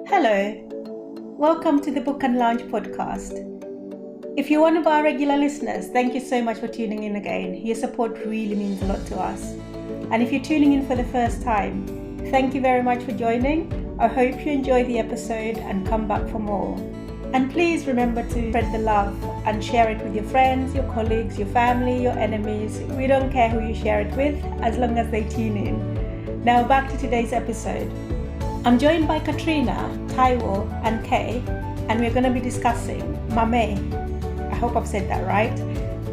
Hello, welcome to the Book and Lounge podcast. If you're one of our regular listeners, thank you so much for tuning in again. Your support really means a lot to us. And if you're tuning in for the first time, thank you very much for joining. I hope you enjoy the episode and come back for more. And please remember to spread the love and share it with your friends, your colleagues, your family, your enemies. We don't care who you share it with, as long as they tune in. Now back to today's episode. I'm joined by Katrina, Taiwo, and Kay, and we're going to be discussing Maame, I hope I've said that right,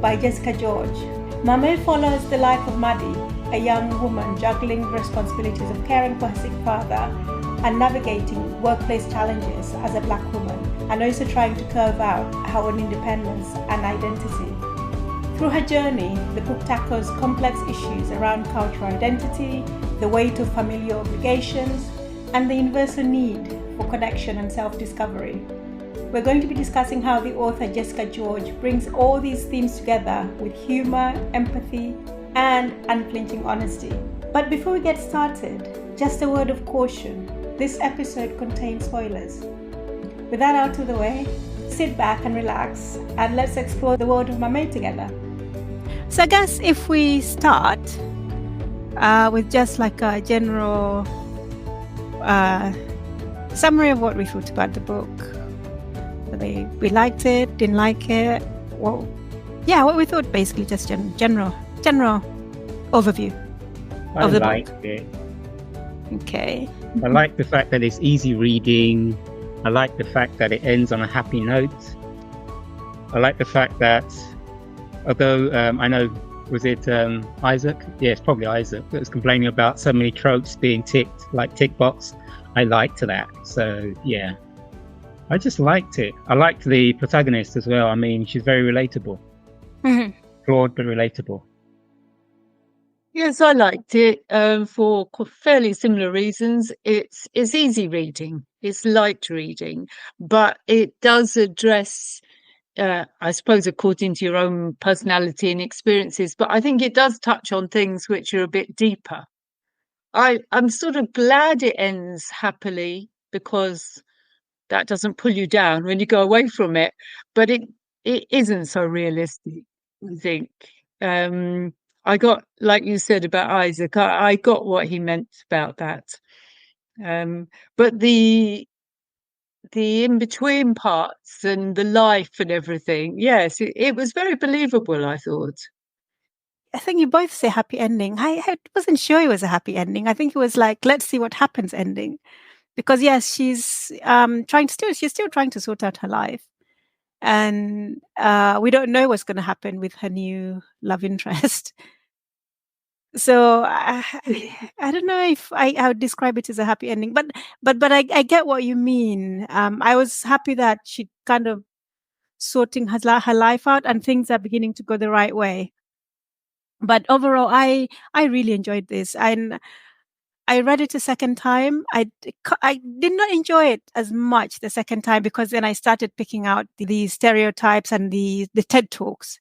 by Jessica George. Maame follows the life of Maddie, a young woman juggling the responsibilities of caring for her sick father and navigating workplace challenges as a black woman, and also trying to carve out her own independence and identity. Through her journey, the book tackles complex issues around cultural identity, the weight of familiar obligations, and the universal need for connection and self-discovery. We're going to be discussing how the author Jessica George brings all these themes together with humor, empathy, and unflinching honesty. But before we get started, just a word of caution. This episode contains spoilers. With that out of the way, sit back and relax, and let's explore the world of Maame together. So I guess if we start with just like a general summary of what we thought about the book. We liked it, didn't like it. Well, yeah, what we thought basically, just general overview of the book. I liked it. Okay. I like the fact that it's easy reading. I like the fact that it ends on a happy note. I like the fact that, although I know, was it Isaac? Yeah, it's probably Isaac that was complaining about so many tropes being ticked, like tick box. I liked that. So, yeah. I just liked it. I liked the protagonist as well. I mean, she's very relatable. Mm-hmm. Flawed, but relatable. Yes, I liked it for fairly similar reasons. It's easy reading. It's light reading. But it does address... I suppose according to your own personality and experiences, but I think it does touch on things which are a bit deeper. I'm sort of glad it ends happily because that doesn't pull you down when you go away from it, but it isn't so realistic, I think. I got, like you said about Isaac, I got what he meant about that. But the in-between parts and the life and everything, yes, it was very believable, I thought. I think you both say happy ending. I wasn't sure it was a happy ending. I think it was like, let's see what happens ending. Because yes, she's still trying to sort out her life. And we don't know what's going to happen with her new love interest. So I don't know if I would describe it as a happy ending, but I get what you mean. I was happy that she kind of sorting her life out and things are beginning to go the right way. But overall, I really enjoyed this, and I read it a second time. I did not enjoy it as much the second time because then I started picking out the stereotypes and the TED Talks.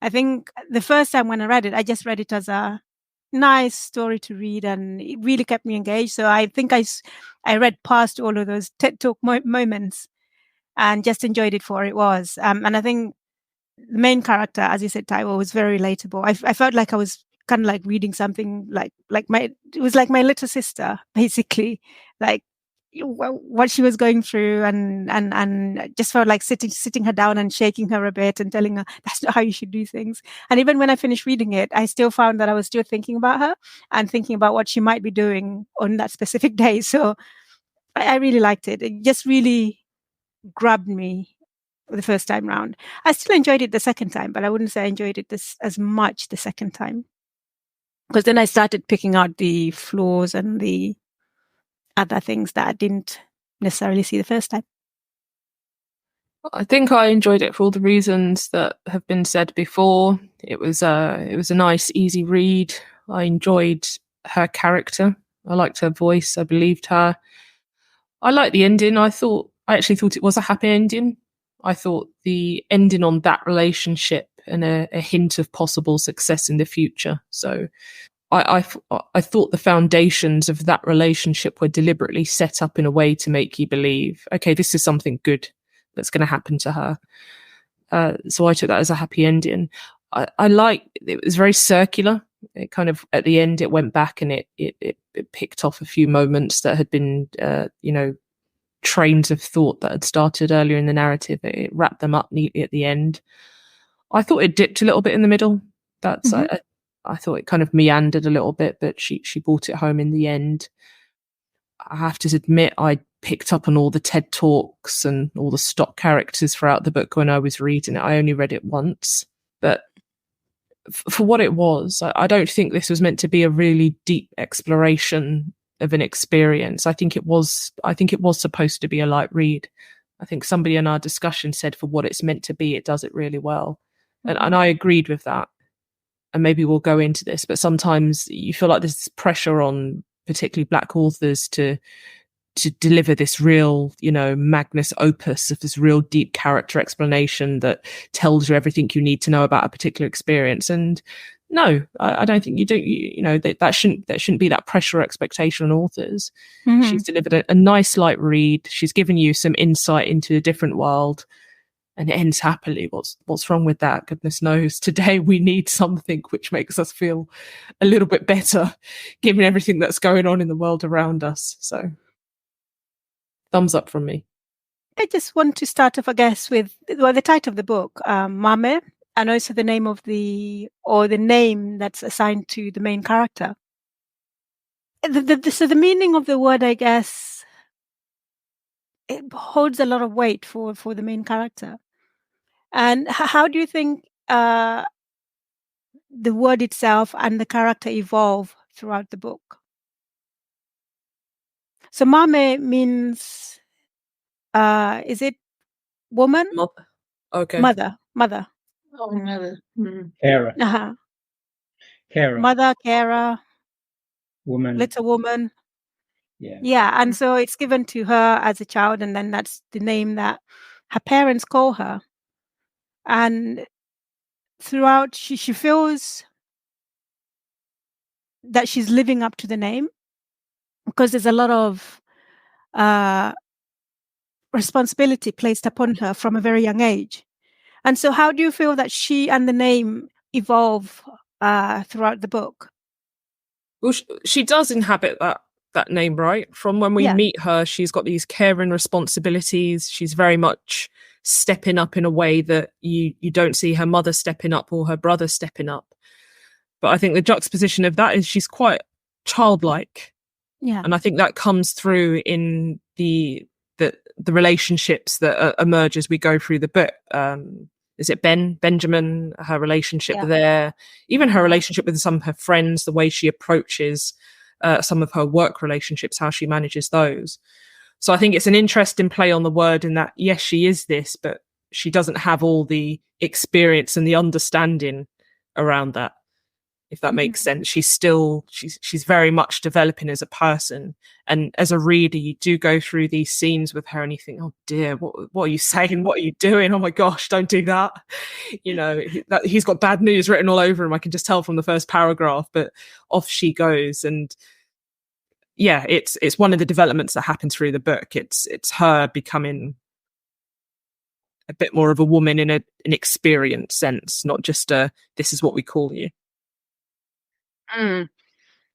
I think the first time when I read it, I just read it as a nice story to read, and it really kept me engaged. So I think I read past all of those TED Talk moments and just enjoyed it for what it was. And I think the main character, as you said, Taiwo, was very relatable. I felt like I was kind of like reading something it was like my little sister, basically, like what she was going through, and just felt like sitting her down and shaking her a bit and telling her that's not how you should do things. And even when I finished reading it, I still found that I was still thinking about her and thinking about what she might be doing on that specific day. So I really liked it. It just really grabbed me the first time round. I still enjoyed it the second time, but I wouldn't say I enjoyed it as much the second time, because then I started picking out the flaws and the other things that I didn't necessarily see the first time. I think I enjoyed it for all the reasons that have been said before. It was a nice, easy read. I enjoyed her character. I liked her voice. I believed her. I liked the ending. I actually thought it was a happy ending. I thought the ending on that relationship and a hint of possible success in the future. So I thought the foundations of that relationship were deliberately set up in a way to make you believe, okay, this is something good that's going to happen to her. So I took that as a happy ending. I like it was very circular. It kind of at the end it went back and it picked off a few moments that had been trains of thought that had started earlier in the narrative. It wrapped them up neatly at the end. I thought it dipped a little bit in the middle. That's I thought it kind of meandered a little bit, but she brought it home in the end. I have to admit, I picked up on all the TED Talks and all the stock characters throughout the book when I was reading it. I only read it once, but for what it was, I don't think this was meant to be a really deep exploration of an experience. I think it was supposed to be a light read. I think somebody in our discussion said for what it's meant to be, it does it really well. And I agreed with that. And maybe we'll go into this, but sometimes you feel like there's pressure on particularly Black authors to deliver this real, magnus opus of this real deep character explanation that tells you everything you need to know about a particular experience. And no, I don't think you do. That shouldn't be that pressure or expectation on authors. She's delivered a nice light read. She's given you some insight into a different world. And it ends happily. What's wrong with that? Goodness knows. Today we need something which makes us feel a little bit better, given everything that's going on in the world around us. So, thumbs up from me. I just want to start off, I guess, with the title of the book, Maame, and also the name the name that's assigned to the main character. So the meaning of the word, I guess, it holds a lot of weight for the main character. And how do you think the word itself and the character evolve throughout the book? So Maame means, is it woman? Mother. Okay. Mother. Oh, mother. Carer. Carer. Mother, carer. Woman. Little woman. Yeah. And so it's given to her as a child, and then that's the name that her parents call her. And throughout, she feels that she's living up to the name, because there's a lot of responsibility placed upon her from a very young age. And so how do you feel that she and the name evolve throughout the book? Well, she does inhabit that name, right? From when we meet her, she's got these caring responsibilities. She's very much stepping up in a way that you don't see her mother stepping up or her brother stepping up. But I think the juxtaposition of that is she's quite childlike. Yeah. And I think that comes through in the relationships that emerge as we go through the book. Is it Benjamin, her relationship there, even her relationship with some of her friends, the way she approaches some of her work relationships, how she manages those. So I think it's an interesting play on the word in that, yes, she is this, but she doesn't have all the experience and the understanding around that, if that makes sense. She's very much developing as a person. And as a reader, you do go through these scenes with her and you think, oh dear, what are you saying? What are you doing? Oh my gosh, don't do that. He's got bad news written all over him. I can just tell from the first paragraph, but off she goes. And yeah, it's one of the developments that happens through the book. It's her becoming a bit more of a woman in an experienced sense, not just this is what we call you.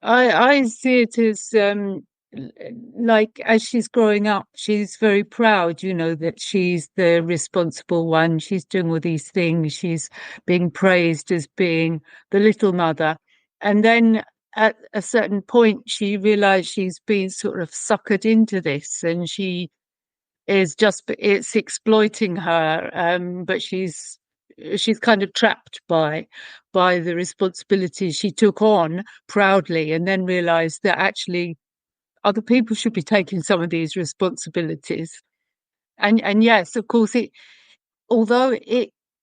I see it as like as she's growing up, she's very proud, that she's the responsible one. She's doing all these things. She's being praised as being the little mother. And then at a certain point, she realized she's been sort of suckered into this, and it's exploiting her. But she's kind of trapped by the responsibilities she took on proudly, and then realized that actually other people should be taking some of these responsibilities. And yes, of course, although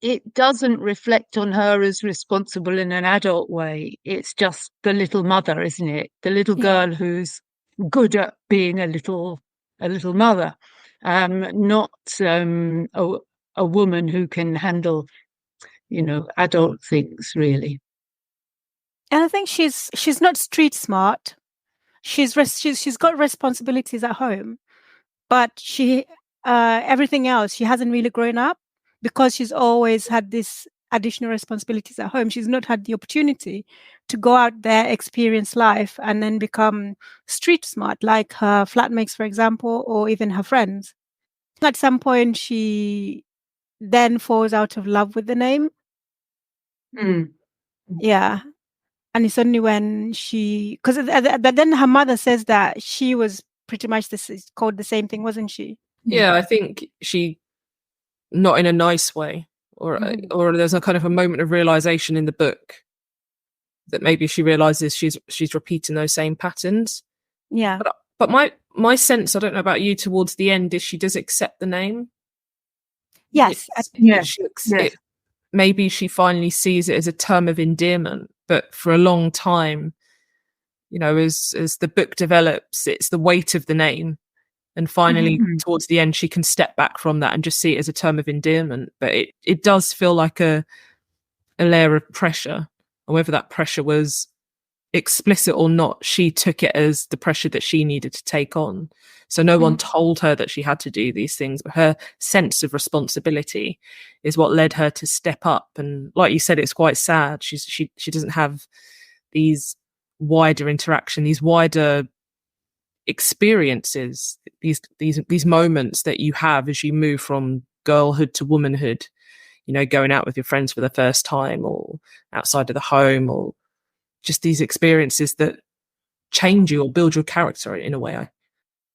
it doesn't reflect on her as responsible in an adult way, it's just the little mother, isn't it? The little girl who's good at being a little mother, not a woman who can handle adult things, really. And I think she's not street smart. She's got responsibilities at home, but everything else, she hasn't really grown up because she's always had this additional responsibilities at home. She's not had the opportunity to go out there, experience life, and then become street smart like her flatmates, for example, or even her friends. At some point, she then falls out of love with the name. Yeah. And it's only when because then her mother says that she was pretty much called the same thing, wasn't she? Yeah, I think she, not in a nice way, or there's a kind of a moment of realization in the book that maybe she realizes she's repeating those same patterns. Yeah. But my sense, I don't know about you, towards the end, is she does accept the name. Yes. Maybe she finally sees it as a term of endearment, but for a long time, as the book develops, it's the weight of the name. And finally, towards the end, she can step back from that and just see it as a term of endearment. But it does feel like a layer of pressure. And whether that pressure was explicit or not, she took it as the pressure that she needed to take on. So no one told her that she had to do these things, but her sense of responsibility is what led her to step up. And like you said, it's quite sad. She doesn't have these wider interaction, these wider experiences, these moments that you have as you move from girlhood to womanhood, going out with your friends for the first time, or outside of the home, or just these experiences that change you or build your character in a way.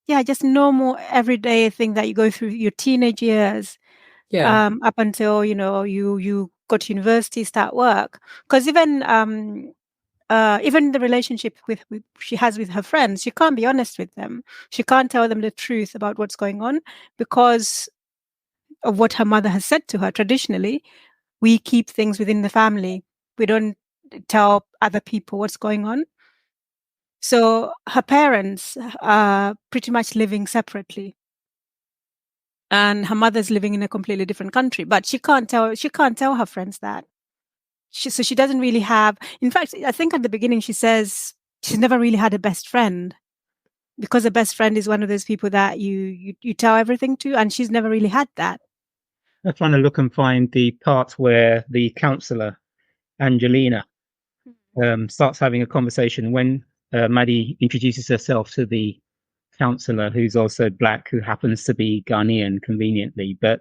Yeah, just normal everyday thing that you go through your teenage years. Yeah. Up until you go to university, start work. Because even the relationship with she has with her friends, she can't be honest with them. She can't tell them the truth about what's going on because of what her mother has said to her. Traditionally, we keep things within the family. We don't tell other people what's going on. So her parents are pretty much living separately. And her mother's living in a completely different country, but she can't tell her friends that. So she doesn't really have. In fact, I think at the beginning she says she's never really had a best friend, because a best friend is one of those people that you tell everything to, and she's never really had that. I'm trying to look and find the part where the counsellor, Angelina, starts having a conversation when Maddie introduces herself to the counsellor, who's also black, who happens to be Ghanaian conveniently. But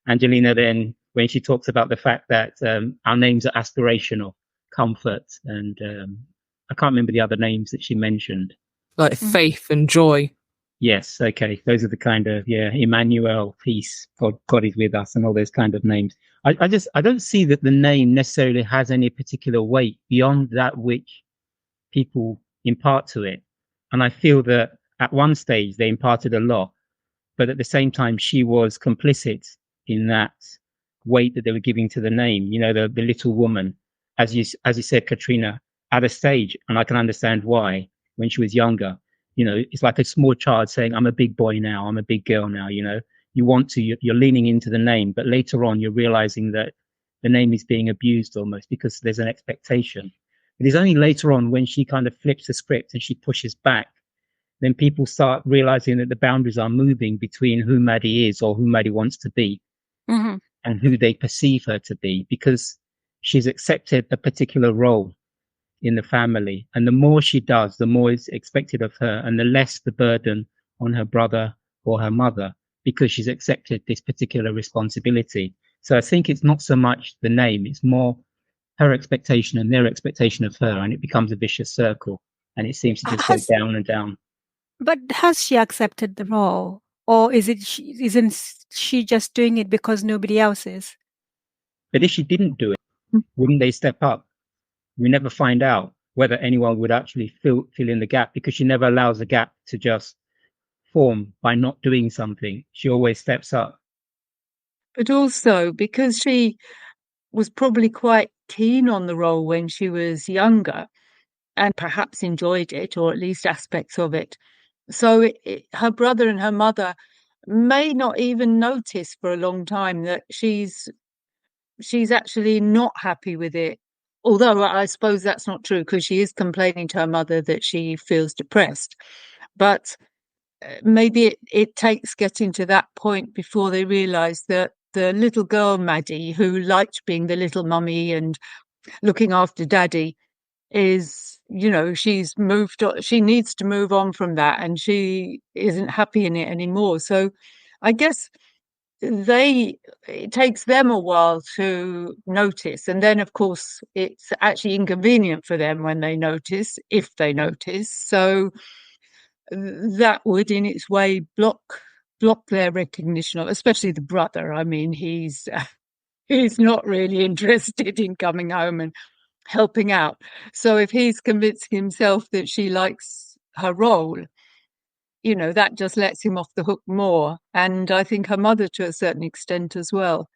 Angelina then, when she talks about the fact that our names are aspirational, comfort, and I can't remember the other names that she mentioned. Like faith and joy. Yes, okay. Those are the kind of, Emmanuel, peace, God is with us, and all those kind of names. I don't see that the name necessarily has any particular weight beyond that which people impart to it. And I feel that at one stage they imparted a lot, but at the same time she was complicit in that weight that they were giving to the name. The little woman, as you said, Katrina, at a stage, and I can understand why, when she was younger, it's like a small child saying, I'm a big boy now, I'm a big girl now. You're leaning into the name, but later on you're realizing that the name is being abused almost because there's an expectation. It is only later on, when she kind of flips the script and she pushes back, then people start realizing that the boundaries are moving between who Maddie is, or who Maddie wants to be, and who they perceive her to be, because she's accepted a particular role in the family. And the more she does, the more is expected of her, and the less the burden on her brother or her mother, because she's accepted this particular responsibility. So I think it's not so much the name, it's more her expectation and their expectation of her, and it becomes a vicious circle, and it seems to just go down and down. But has she accepted the role, or isn't she just doing it because nobody else is? But if she didn't do it, wouldn't they step up? We never find out whether anyone would actually fill in the gap, because she never allows the gap to just form by not doing something. She always steps up. But also because she was probably quite keen on the role when she was younger, and perhaps enjoyed it, or at least aspects of it. So her brother and her mother may not even notice for a long time that she's actually not happy with it. although I suppose that's not true, because she is complaining to her mother that she feels depressed. But maybe it takes getting to that point before they realise that the little girl, Maddie, who liked being the little mummy and looking after daddy, is, she's moved on. She needs to move on from that, and she isn't happy in it anymore. So I guess it takes them a while to notice, and then of course it's actually inconvenient for them when they notice, if they notice. So that would in its way block their recognition of, especially the brother. I mean, he's not really interested in coming home and helping out. So if he's convincing himself that she likes her role, that just lets him off the hook more. And I think her mother to a certain extent as well.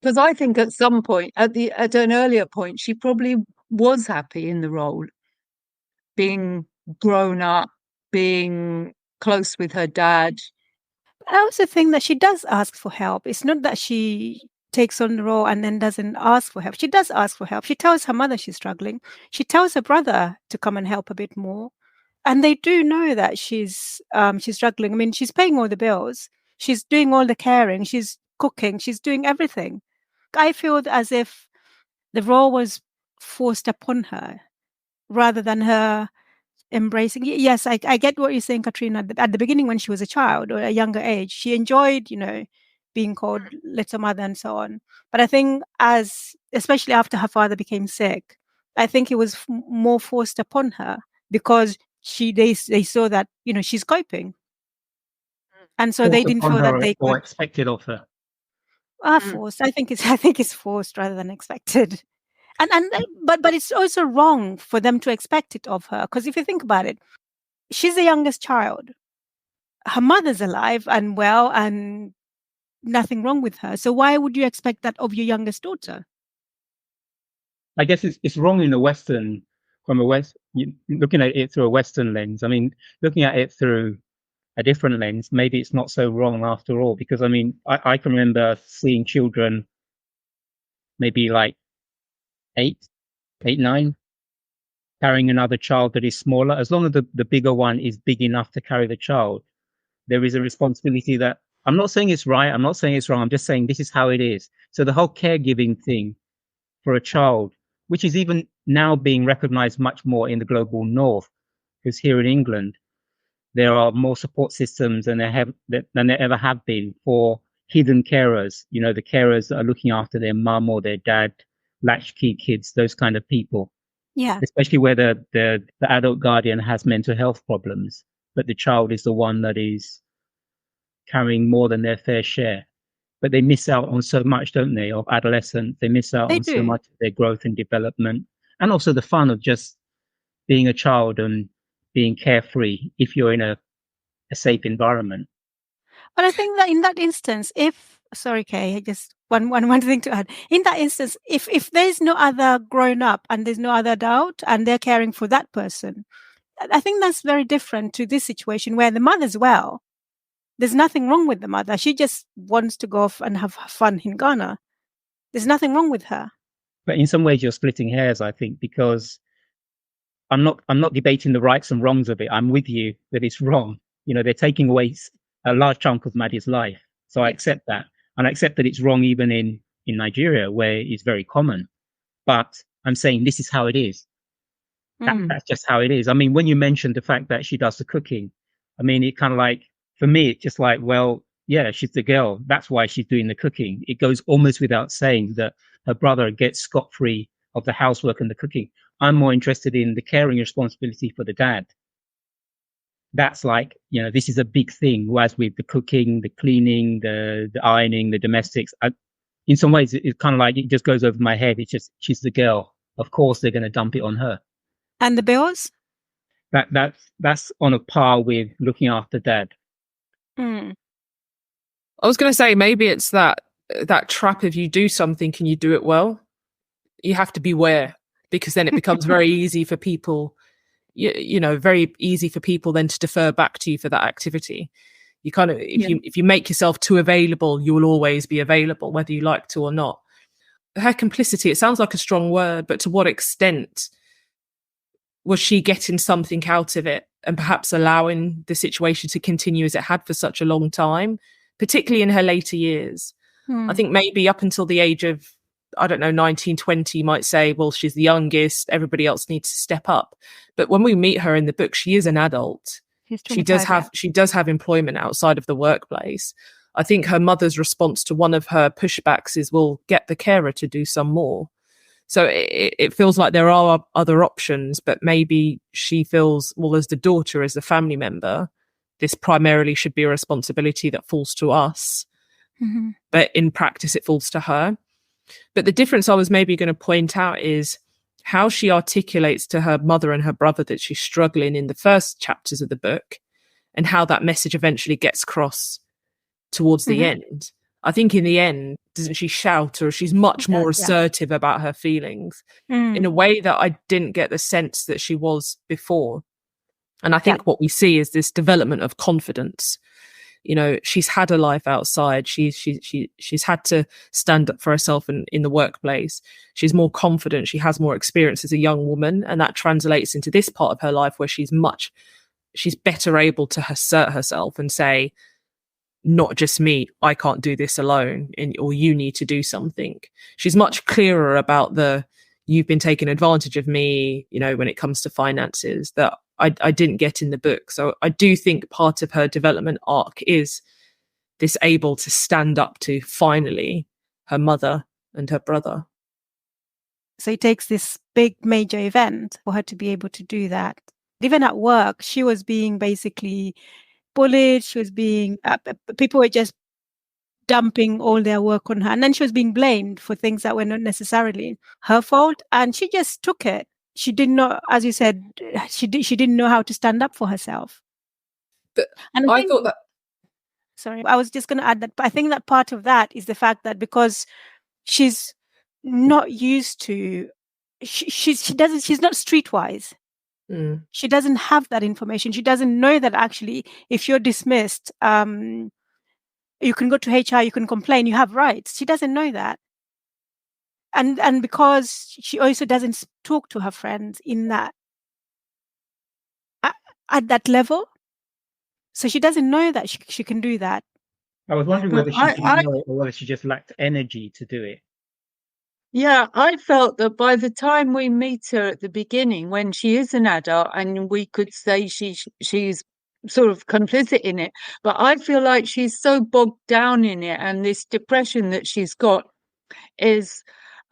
Because I think at some point, at an earlier point, she probably was happy in the role, being grown up, being close with her dad. But I also think that she does ask for help. It's not that she takes on the role and then doesn't ask for help. She does ask for help. She tells her mother she's struggling. She tells her brother to come and help a bit more. And they do know that she's struggling. I mean, she's paying all the bills. She's doing all the caring. She's cooking. She's doing everything. I feel as if the role was forced upon her rather than her embracing. Yes, I get what you're saying, Katrina. At the beginning, when she was a child or a younger age, she enjoyed, being called little mother and so on. But I think especially after her father became sick, I think it was more forced upon her because they saw that, she's coping. And so they didn't feel that they could. Or expected of her. Forced. I think it's forced rather than expected. But it's also wrong for them to expect it of her, because if you think about it, she's the youngest child. Her mother's alive and well, and nothing wrong with her. So why would you expect that of your youngest daughter? I guess it's wrong in the Western, looking at it through a Western lens. I mean, looking at it through a different lens, maybe it's not so wrong after all. Because I mean, I can remember seeing children, maybe like 8, 9, carrying another child that is smaller. As long as the bigger one is big enough to carry the child, there is a responsibility that, I'm not saying it's right, I'm not saying it's wrong, I'm just saying this is how it is. So the whole caregiving thing for a child, which is even now being recognized much more in the global north, because here in England, there are more support systems than there ever have been for hidden carers, the carers that are looking after their mum or their dad, latchkey kids, those kind of people. Yeah. Especially where the adult guardian has mental health problems, but the child is the one that is carrying more than their fair share. But they miss out on so much, don't they, of adolescence. They miss out on so much of their growth and development, and also the fun of just being a child and being carefree if you're in a safe environment. But I think that in that instance, sorry, Kay, just one thing to add. In that instance, if there's no other grown up and there's no other adult and they're caring for that person, I think that's very different to this situation where the mother's well. There's nothing wrong with the mother. She just wants to go off and have fun in Ghana. There's nothing wrong with her. But in some ways, you're splitting hairs, I think, because I'm not debating the rights and wrongs of it. I'm with you that it's wrong. They're taking away a large chunk of Maddie's life. So I accept that. And I accept that it's wrong even in Nigeria, where it's very common. But I'm saying this is how it is. That's just how it is. I mean, when you mentioned the fact that she does the cooking, I mean, it kind of like, for me, it's just like, well, yeah, she's the girl. That's why she's doing the cooking. It goes almost without saying that her brother gets scot-free of the housework and the cooking. I'm more interested in the caring responsibility for the dad. That's like, this is a big thing. Whereas with the cooking, the cleaning, the ironing, the domestics, in some ways, it's kind of like, it just goes over my head. It's just, she's the girl. Of course, they're going to dump it on her. And the bills? That's on a par with looking after dad. I was going to say, maybe it's that trap. If you do something, can you do it well? You have to beware, because then it becomes very easy for people, very easy for people then to defer back to you for that activity. You kind of, if you make yourself too available, you will always be available, whether you like to or not. her complicity, it sounds like a strong word, but to what extent was she getting something out of it and perhaps allowing the situation to continue as it had for such a long time, particularly in her later years? I think maybe up until the age of, I don't know, 19, 20, you might say, well, she's the youngest, everybody else needs to step up. But when we meet her in the book, she is an adult. She does have employment outside of the workplace. I think her mother's response to one of her pushbacks is, well, get the carer to do some more. So it feels like there are other options, but maybe she feels, well, as the daughter, as the family member, this primarily should be a responsibility that falls to us. Mm-hmm. But in practice, it falls to her. But the difference I was maybe going to point out is how she articulates to her mother and her brother that she's struggling in the first chapters of the book, and how that message eventually gets across towards the end. I think in the end, doesn't she shout, or she's much more assertive about her feelings in a way that I didn't get the sense that she was before. And I think what we see is this development of confidence. You know, she's had a life outside. She's had to stand up for herself in the workplace. She's more confident. She has more experience as a young woman, and that translates into this part of her life where she's better able to assert herself and say, not just me, I can't do this alone, or you need to do something. She's much clearer about you've been taking advantage of me, you know, when it comes to finances, that I didn't get in the book. So I do think part of her development arc is this able to stand up to, finally, her mother and her brother. So it takes this big major event for her to be able to do that. Even at work, she was being basically bullied. She was being, people were just dumping all their work on her. And then she was being blamed for things that were not necessarily her fault. And she just took it. She did not, as you said, she didn't know how to stand up for herself. But and I thought that... Sorry, I was just going to add that I think that part of that is the fact that because she's not used to, she's not streetwise. She doesn't have that information. She doesn't know that actually, if you're dismissed, you can go to HR, you can complain, you have rights. She doesn't know that. And because she also doesn't talk to her friends in that, at that level, so she doesn't know that she can do that. I was wondering whether she didn't know it, or whether she just lacked energy to do it. Yeah, I felt that by the time we meet her at the beginning, when she is an adult, and we could say she's sort of complicit in it, but I feel like she's so bogged down in it, and this depression that she's got is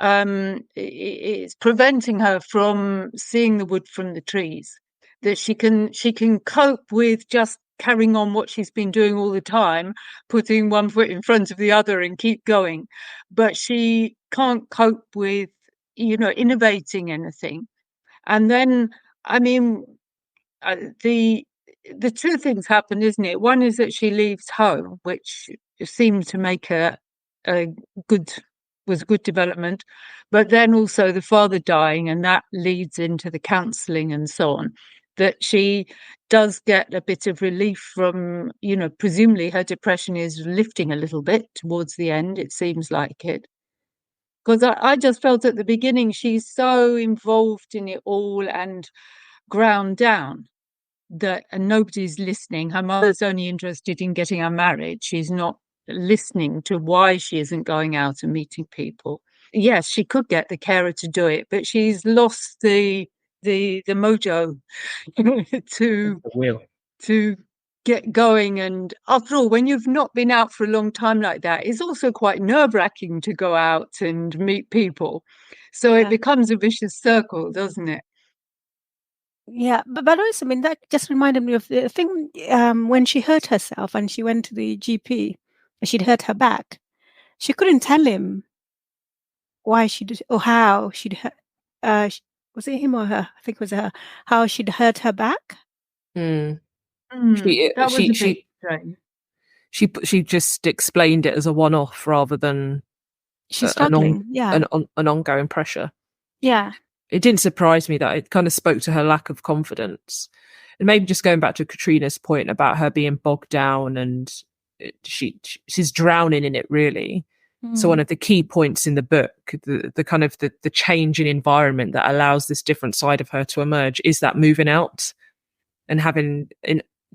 it's preventing her from seeing the wood from the trees. That she can cope with just carrying on what she's been doing all the time, putting one foot in front of the other and keep going, but she can't cope with, you know, innovating anything. And then, I mean, the two things happen, isn't it? One is that she leaves home, which seemed to make her was a good development, but then also the father dying, and that leads into the counselling and so on. That she does get a bit of relief from, you know, presumably her depression is lifting a little bit towards the end, it seems like it. Because I just felt at the beginning she's so involved in it all and ground down that, and nobody's listening. Her mother's only interested in getting her married. She's not listening to why she isn't going out and meeting people. Yes, she could get the carer to do it, but she's lost the mojo to get going. And after all, when you've not been out for a long time like that, it's also quite nerve-wracking to go out and meet people. So it becomes a vicious circle, doesn't it? Yeah, but also, I mean, that just reminded me of the thing when she hurt herself and she went to the GP and she'd hurt her back. She couldn't tell him why she did, or how she'd hurt. Was it him or her? I think it was her. How she'd hurt her back. That was a bit strange. She just explained it as a one-off rather than she's struggling. an ongoing pressure. Yeah. It didn't surprise me that it kind of spoke to her lack of confidence. And maybe just going back to Katrina's point about her being bogged down and she's drowning in it, really. So one of the key points in the book, the kind of the change in environment that allows this different side of her to emerge, is that moving out and having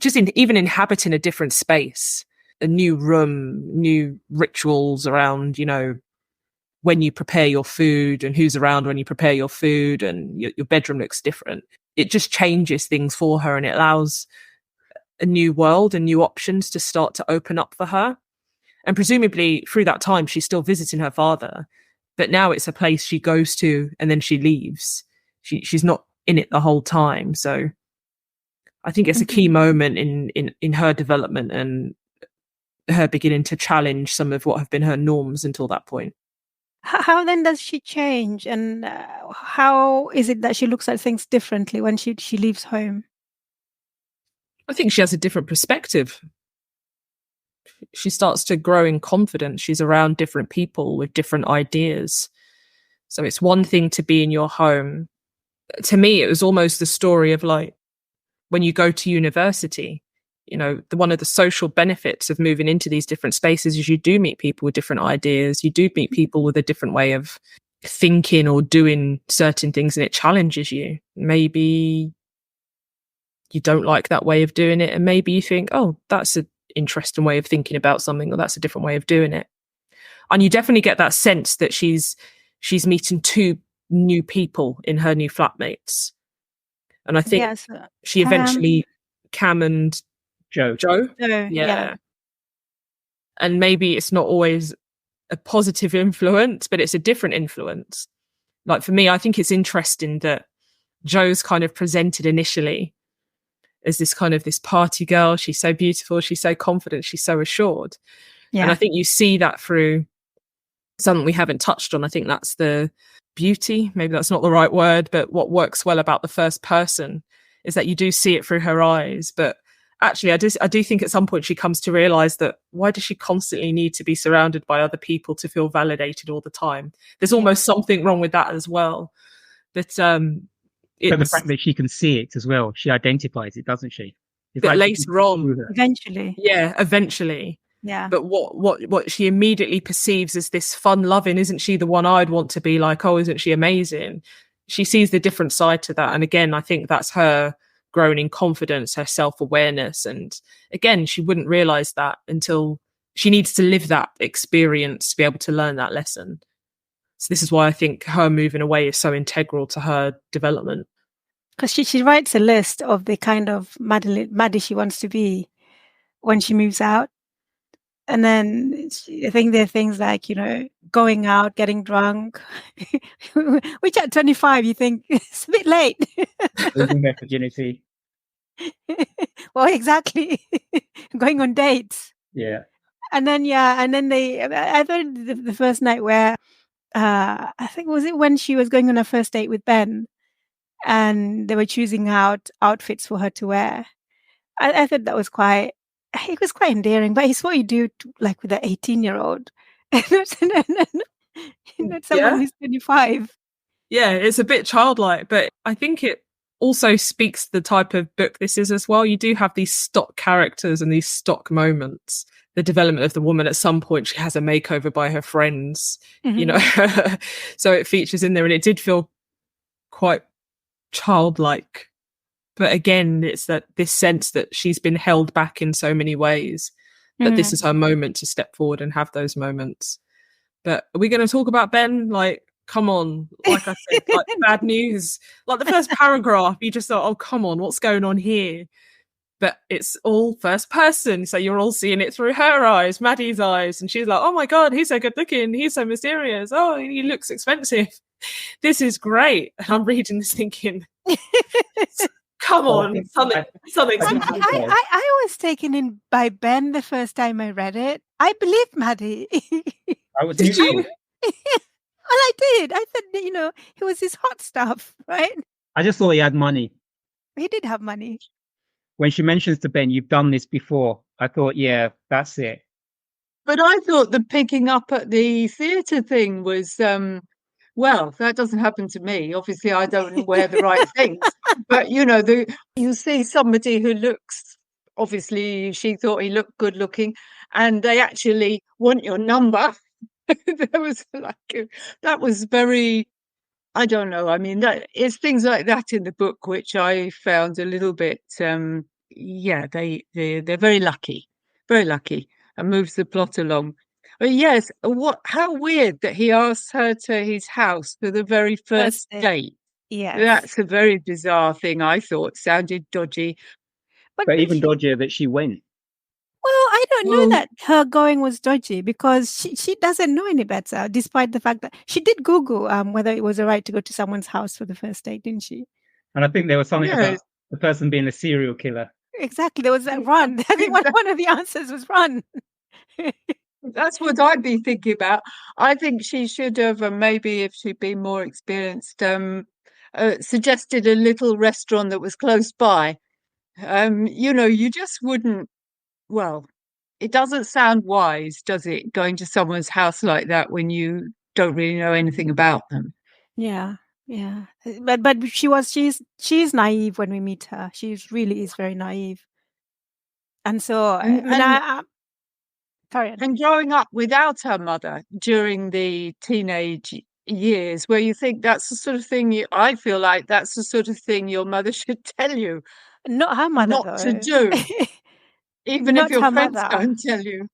even inhabiting a different space, a new room, new rituals around, when you prepare your food and who's around when you prepare your food, and your bedroom looks different. It just changes things for her, and it allows a new world and new options to start to open up for her. And presumably through that time, she's still visiting her father, but now it's a place she goes to and then she leaves. She's not in it the whole time. So I think it's a key moment in her development and her beginning to challenge some of what have been her norms until that point. How then does she change, and how is it that she looks at things differently when she leaves home? I think she has a different perspective. She starts to grow in confidence. She's around different people with different ideas. So it's one thing to be in your home. To me, it was almost the story of like when you go to university, one of the social benefits of moving into these different spaces is you do meet people with different ideas. You do meet people with a different way of thinking or doing certain things, and it challenges you. Maybe you don't like that way of doing it, and maybe you think, oh, that's an interesting way of thinking about something, or that's a different way of doing it. And you definitely get that sense that she's meeting two new people in her new flatmates. And I think she eventually, Cam and Joe. Yeah. And maybe it's not always a positive influence, but it's a different influence. Like for me, I think it's interesting that Joe's kind of presented initially as this kind of this party girl. She's so beautiful. She's so confident. She's so assured. Yeah. And I think you see that through something we haven't touched on. I think that's the beauty. Maybe that's not the right word, but what works well about the first person is that you do see it through her eyes. But actually, I do think at some point she comes to realize that why does she constantly need to be surrounded by other people to feel validated all the time? There's almost something wrong with that as well. But the fact that she can see it as well, she identifies it, doesn't she? It's but like later on, eventually. Yeah, eventually. Yeah. But what she immediately perceives as this fun-loving, isn't she the one I'd want to be like? Oh, isn't she amazing? She sees the different side to that. And again, I think that's her growing in confidence, her self-awareness. And again, she wouldn't realize that until she needs to live that experience to be able to learn that lesson. So this is why I think her moving away is so integral to her development. Because she writes a list of the kind of Maddie she wants to be when she moves out. And then I think there are things like, going out, getting drunk, which at 25, you think it's a bit late. Losing their virginity. Well, exactly. Going on dates. Yeah. And then I thought the first night where, I think, was it when she was going on her first date with Ben and they were choosing out outfits for her to wear. I thought that was quite endearing, but it's what you do like with an 18-year-old. Not someone who's 25. Yeah, it's a bit childlike, but I think it also speaks to the type of book this is as well. You do have these stock characters and these stock moments. The development of the woman, at some point she has a makeover by her friends, so it features in there, and it did feel quite childlike. But again, it's this sense that she's been held back in so many ways, that this is her moment to step forward and have those moments. But are we going to talk about Ben? Like, come on. Like I said, like bad news. Like the first paragraph, you just thought, oh, come on, what's going on here? But it's all first person. So you're all seeing it through her eyes, Maddie's eyes. And she's like, oh my God, he's so good looking. He's so mysterious. Oh, he looks expensive. This is great. And I'm reading this thinking, come on, something. I was taken in by Ben the first time I read it. I believed Maddie. Did you? Well, I did. I thought, he was his hot stuff, right? I just thought he had money. He did have money. When she mentions to Ben, you've done this before, I thought, yeah, that's it. But I thought the picking up at the theatre thing was, well, that doesn't happen to me. Obviously, I don't wear the right things. But, you see somebody who looks, obviously, she thought he looked good looking, and they actually want your number. There was that was very, I don't know. I mean, that it's things like that in the book which I found a little bit. Yeah, they're very lucky, and moves the plot along. But yes, how weird that he asked her to his house for the very first date. Yes. That's a very bizarre thing. I thought sounded dodgy. But even dodgier that she went. Well, I don't know that her going was dodgy because she doesn't know any better, despite the fact that she did Google whether it was all right to go to someone's house for the first date, didn't she? And I think there was something about the person being a serial killer. Exactly. There was that run. I think one of the answers was run. That's what I'd be thinking about. I think she should have, maybe if she'd been more experienced, suggested a little restaurant that was close by. You just wouldn't. Well, it doesn't sound wise, does it, going to someone's house like that when you don't really know anything about them? Yeah. But she's naive when we meet her. She really is very naive. And so, sorry. And growing up without her mother during the teenage years, where you think that's the sort of thing I feel like that's the sort of thing your mother should tell you. Not her mother, not to do. Even if your friends don't tell you.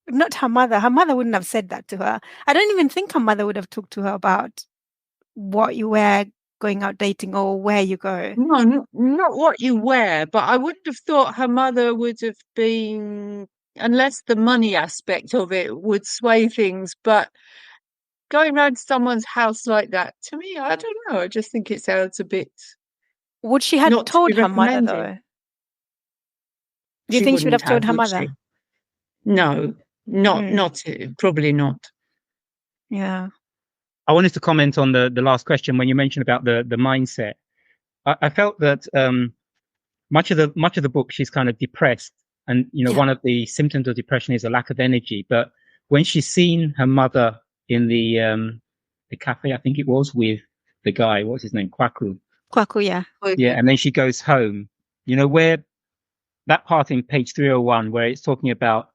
Not her mother. Her mother wouldn't have said that to her. I don't even think her mother would have talked to her about what you wear going out dating or where you go. No, not what you wear, but I wouldn't have thought her mother would have been, unless the money aspect of it would sway things, but going around someone's house like that, to me, I don't know. I just think it sounds a bit. Would she have told her mother though? Do you think she would have told her mother? No, not probably not. Yeah. I wanted to comment on the last question when you mentioned about the mindset. I felt that much of the book she's kind of depressed, and one of the symptoms of depression is a lack of energy. But when she's seen her mother in the cafe, I think it was, with the guy, what's his name, Kwaku, yeah, and then she goes home. Where that part in page 301 where it's talking about,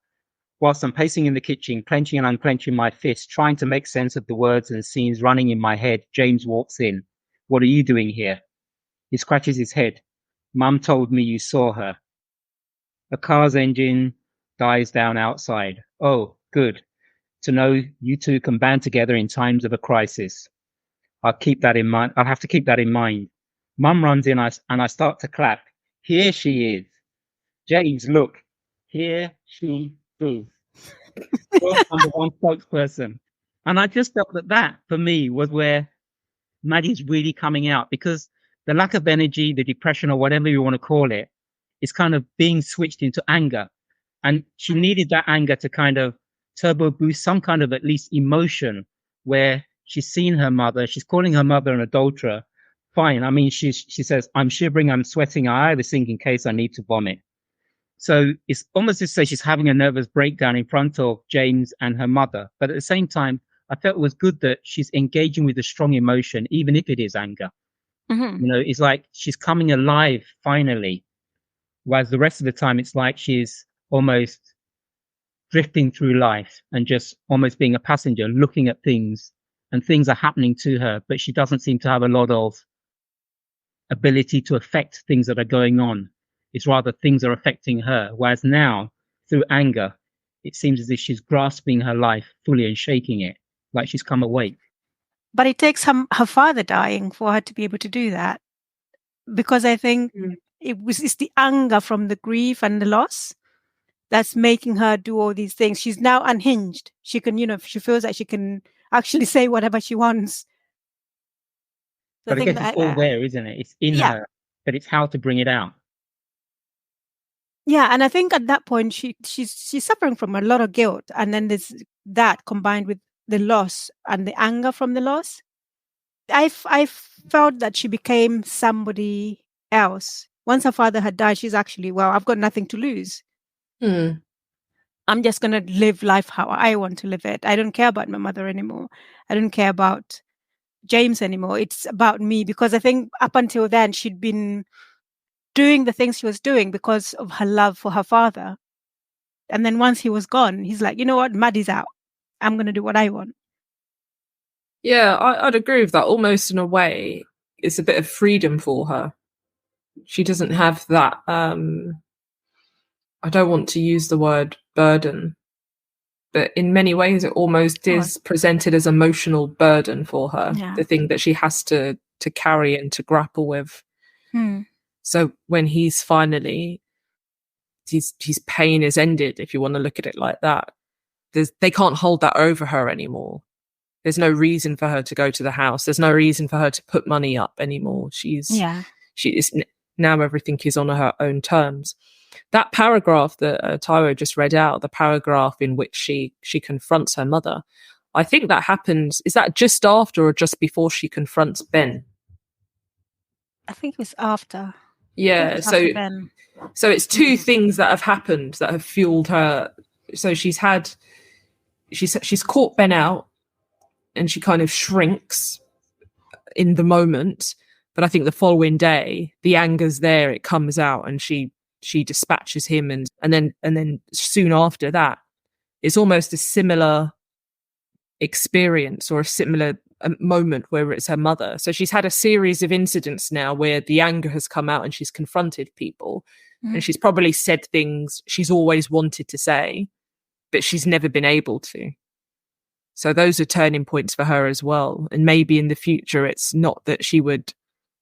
whilst I'm pacing in the kitchen, clenching and unclenching my fists, trying to make sense of the words and scenes running in my head, James walks in. What are you doing here? He scratches his head. Mum told me you saw her. A car's engine dies down outside. Oh, good. To know you two can band together in times of a crisis. I'll keep that in mind. I'll have to keep that in mind. Mum runs in and I start to clap. Here she is. James, look. Here she is. Number one spokesperson. And I just felt that for me was where Maddie's really coming out, because the lack of energy, the depression, or whatever you want to call it, is kind of being switched into anger. And she needed that anger to kind of turbo boost some kind of at least emotion, where she's seen her mother, she's calling her mother an adulterer. Fine. I mean, she says, I'm shivering, I'm sweating, I either sink in case I need to vomit. So it's almost as though she's having a nervous breakdown in front of James and her mother. But at the same time, I felt it was good that she's engaging with a strong emotion, even if it is anger. Mm-hmm. It's like she's coming alive finally. Whereas the rest of the time, it's like she's almost drifting through life and just almost being a passenger, looking at things, and things are happening to her, but she doesn't seem to have a lot of ability to affect things that are going on. It's rather things are affecting her. Whereas now, through anger, it seems as if she's grasping her life fully and shaking it, like she's come awake. But it takes her father dying for her to be able to do that. Because I think it's the anger from the grief and the loss that's making her do all these things. She's now unhinged. She can, she feels like she can actually say whatever she wants. So but I guess it's all there, isn't it? It's in her, but it's how to bring it out. Yeah, and I think at that point she's suffering from a lot of guilt, and then there's that combined with the loss and the anger from the loss. I felt that she became somebody else. Once her father had died, she's actually, well, I've got nothing to lose. I'm just going to live life how I want to live it. I don't care about my mother anymore. I don't care about James anymore. It's about me, because I think up until then she'd been doing the things she was doing because of her love for her father. And then once he was gone, he's like, you know what, Maddie's out. I'm going to do what I want. Yeah, I'd agree with that. Almost in a way, it's a bit of freedom for her. She doesn't have that, I don't want to use the word burden, but in many ways it almost is presented as emotional burden for her, the thing that she has to carry and to grapple with. So when he's finally, his pain is ended, if you want to look at it like that, they can't hold that over her anymore. There's no reason for her to go to the house. There's no reason for her to put money up anymore. She is now, everything is on her own terms. That paragraph that Taiwo just read out, the paragraph in which she confronts her mother, I think that happens. Is that just after or just before she confronts Ben? I think it was after. Yeah. After Ben. So it's two things that have happened that have fueled her. So she's caught Ben out, and she kind of shrinks in the moment. But I think the following day, the anger's there, it comes out, and she dispatches him, and then soon after that, it's almost a similar experience or a similar moment where it's her mother. So she's had a series of incidents now where the anger has come out and she's confronted people, and she's probably said things she's always wanted to say, but she's never been able to. So those are turning points for her as well. And maybe in the future, it's not that she would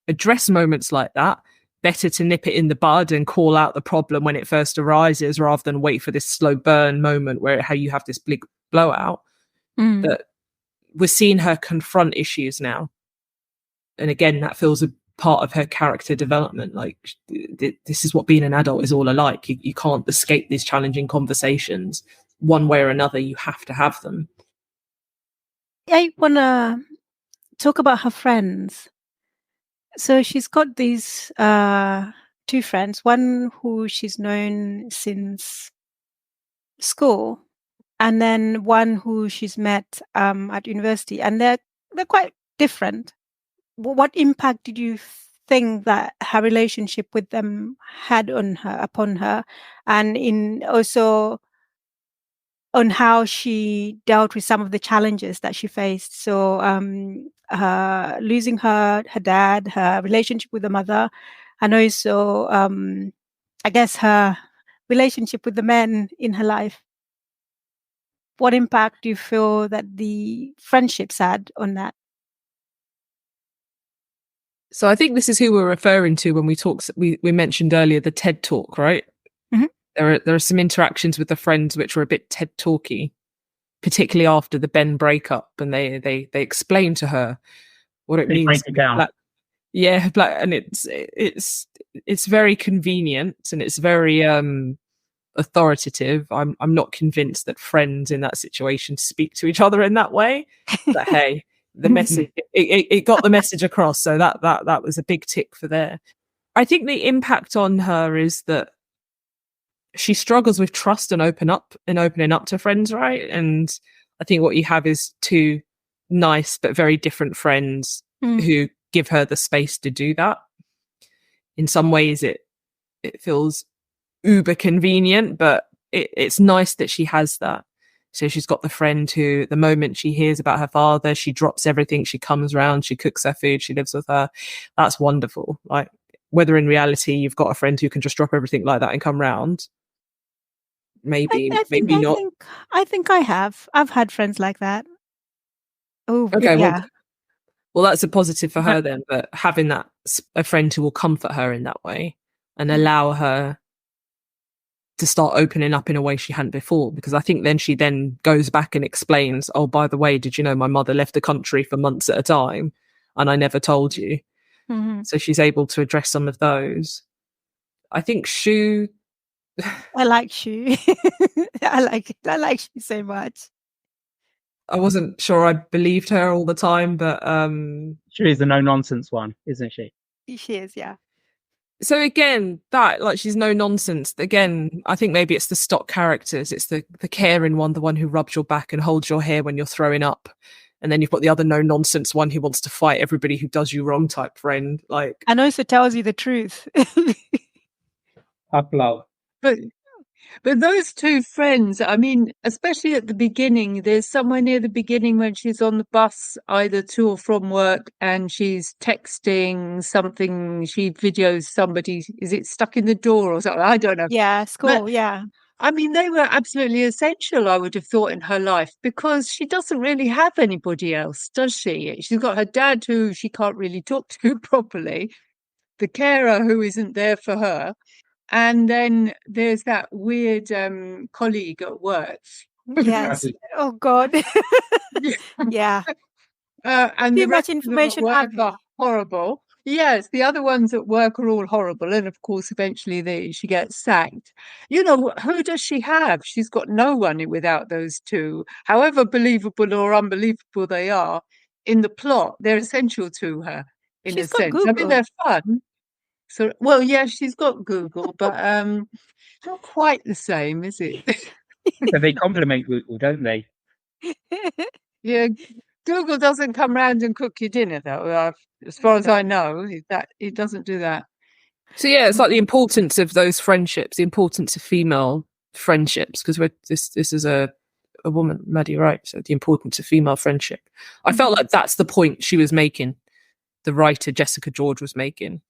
address moments like that. Better to nip it in the bud and call out the problem when it first arises, rather than wait for this slow burn moment where how you have this big blowout. That we're seeing her confront issues now. And again, that feels a part of her character development. Like, this is what being an adult is all alike. You can't escape these challenging conversations. One way or another, you have to have them. I want to talk about her friends. So she's got these two friends, one who she's known since school, and then one who she's met at university, and they're quite different. What impact did you think that her relationship with them had upon her, and in also on how she dealt with some of the challenges that she faced? So losing her dad, her relationship with the mother, and also I guess her relationship with the men in her life. What impact do you feel that the friendships had on that? So I think this is who we're referring to when we mentioned earlier the TED Talk, right? There are some interactions with the friends which were a bit TED Talky, particularly after the Ben breakup, and they explain to her what it means. And it's very convenient, and it's very authoritative. I'm not convinced that friends in that situation speak to each other in that way. But hey, the message it got the message across, so that was a big tick for there. I think the impact on her is that she struggles with trust and opening up to friends, right? And I think what you have is two nice but very different friends who give her the space to do that. In some ways it feels uber convenient, but it's nice that she has that. So she's got the friend who, the moment she hears about her father, she drops everything, she comes round, she cooks her food, she lives with her. That's wonderful. Like, whether in reality you've got a friend who can just drop everything like that and come round, maybe not. I think I have. I've had friends like that. Oh, okay. Yeah. Well, that's a positive for her then. But having a friend who will comfort her in that way and allow her to start opening up in a way she hadn't before, because I think then she goes back and explains, oh, by the way, did you know my mother left the country for months at a time and I never told you? So she's able to address some of those. I think Shu. I like Shu. I like Shu so much. I wasn't sure I believed her all the time, but she is the no nonsense one, isn't she? She is, yeah. So again, she's no nonsense. Again, I think maybe it's the stock characters. It's the caring one, the one who rubs your back and holds your hair when you're throwing up. And then you've got the other no nonsense one who wants to fight everybody who does you wrong type friend. Like, and also tells you the truth. Tough love. But But those two friends, I mean, especially at the beginning, there's somewhere near the beginning when she's on the bus, either to or from work, and she's texting something, she videos somebody, is it stuck in the door or something? I don't know. Yeah, But school. Yeah. I mean, they were absolutely essential, I would have thought, in her life, because she doesn't really have anybody else, does she? She's got her dad, who she can't really talk to properly, the carer who isn't there for her. And then there's that weird colleague at work. Yes. Oh God. Yeah. And Too the much rest of them at information, work Abby. are horrible. Yes, the other ones at work are all horrible. And of course, eventually she gets sacked. You know, who does she have? She's got no one without those two. However believable or unbelievable they are in the plot, they're essential to her in a She's got sense. I mean, Google. they're fun. So, well, yeah, she's got Google, but not quite the same, is it? So they complement Google, don't they? Yeah, Google doesn't come round and cook your dinner, though. As far as I know, that it doesn't do that. So yeah, it's like the importance of those friendships, the importance of female friendships, because this is a woman, Maddie, right? So the importance of female friendship. I felt like that's the point she was making, the writer Jessica George was making,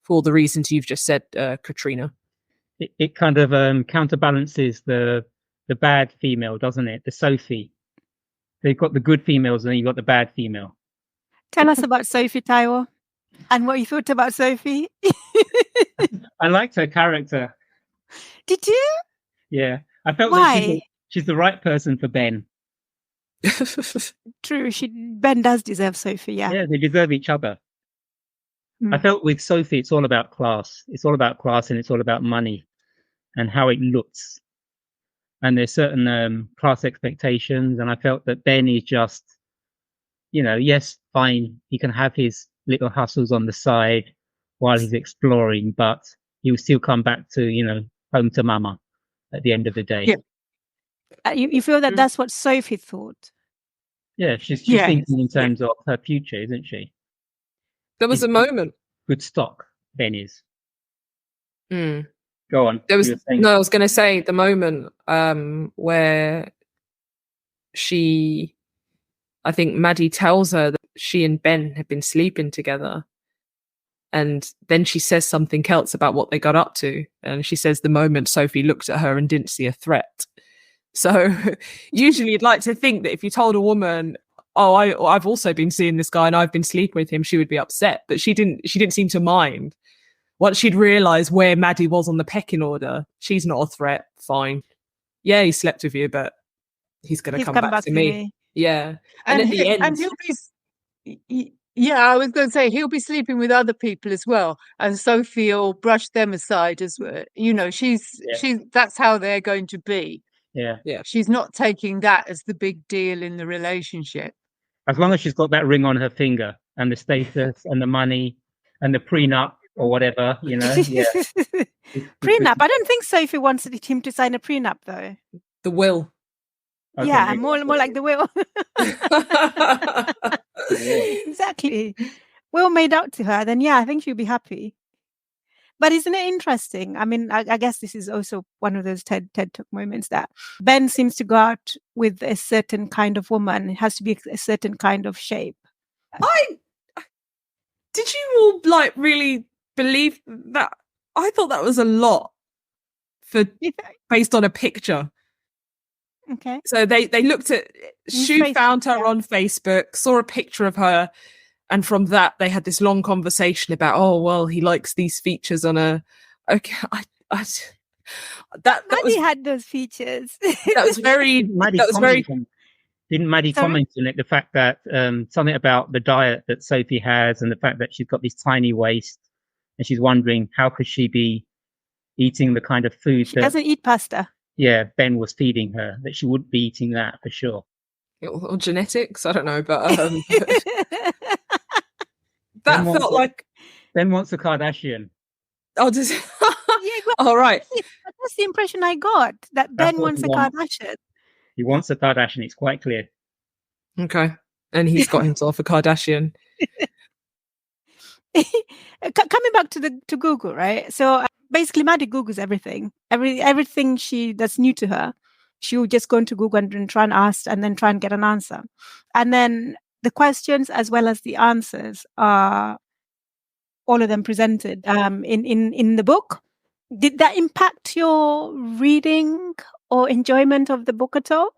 for all the reasons you've just said, Katrina. It kind of counterbalances the bad female, doesn't it? The Sophie. They've got the good females, and then you've got the bad female. Tell us about Sophie, Taiwo, and what you thought about Sophie. I liked her character. Did you? Yeah, I felt Why? that she's the right person for Ben. True. Ben does deserve Sophie. Yeah. Yeah, they deserve each other. I Mm. felt with Sophie, it's all about class. It's all about class, and it's all about money and how it looks. And there's certain class expectations, and I felt that Ben is just, yes, fine, he can have his little hustles on the side while he's exploring, but he will still come back to, home to mama at the end of the day. Yeah. You feel that that's what Sophie thought? Yeah, she's Yes. thinking in terms of her future, isn't she? There was a moment. Good stock, Ben is. Mm. Go on. There was you were saying. no, I was going to say the moment where I think Maddie tells her that she and Ben have been sleeping together, and then she says something else about what they got up to, and she says the moment Sophie looked at her and didn't see a threat. So usually you'd like to think that if you told a woman, oh, I've also been seeing this guy and I've been sleeping with him, she would be upset, but she didn't seem to mind. Once she'd realised where Maddie was on the pecking order, she's not a threat, fine. Yeah, he slept with you, but he's going to come back to me. Yeah. And at the end... And he'll be... Yeah, I was going to say, he'll be sleeping with other people as well. And Sophie will brush them aside as well. She's that's how they're going to be. Yeah. She's not taking that as the big deal in the relationship. As long as she's got that ring on her finger and the status and the money and the prenup or whatever, Yeah. Prenup. I don't think Sophie wanted him to sign a prenup, though. The will. Okay, yeah, more like the will. Yeah. Exactly. Will made out to her, then I think she'll be happy. But isn't it interesting? I mean, I guess this is also one of those TED Talk moments that Ben seems to go out with a certain kind of woman. It has to be a certain kind of shape. Did you all really believe that? I thought that was a lot based on a picture. Okay. So they looked at, Shu found her on Facebook, saw a picture of her, and from that they had this long conversation about, oh well, he likes these features on a. Okay, Maddie had those features. That was very. Didn't Maddie comment on it? The fact that something about the diet that Sophie has, and the fact that she's got this tiny waist, and she's wondering how could she be eating the kind of food she doesn't eat pasta. Yeah, Ben was feeding her, that she wouldn't be eating that for sure. Or genetics, I don't know, but that felt like Ben wants a Kardashian. Oh, does all right. That's the impression I got, that Ben wants a Kardashian. He wants a Kardashian, it's quite clear. Okay. And he's got himself a Kardashian. Coming back to Google, right? So basically Maddie Googles everything. Everything that's new to her, she will just go into Google and try and ask and then try and get an answer. And then the questions as well as the answers are all of them presented in the book. Did that impact your reading or enjoyment of the book at all?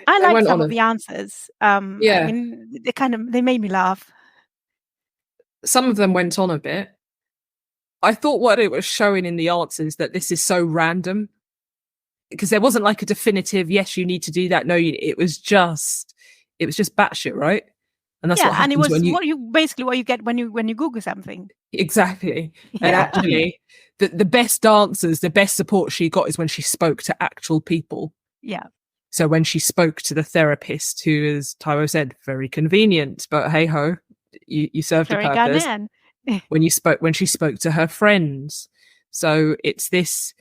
I liked some of the answers. I mean, they made me laugh. Some of them went on a bit. I thought what it was showing in the answers that this is so random, because there wasn't like a definitive, yes, you need to do that. No, it was just batshit, right? And that's what happens, and it was when what you get when you Google something. Exactly. Yeah. And actually, the best answers, the best support she got is when she spoke to actual people. Yeah. So when she spoke to the therapist, who, as Taiwo said, very convenient, but hey ho, you served very a purpose. Ghanaian. when she spoke to her friends. So it's this,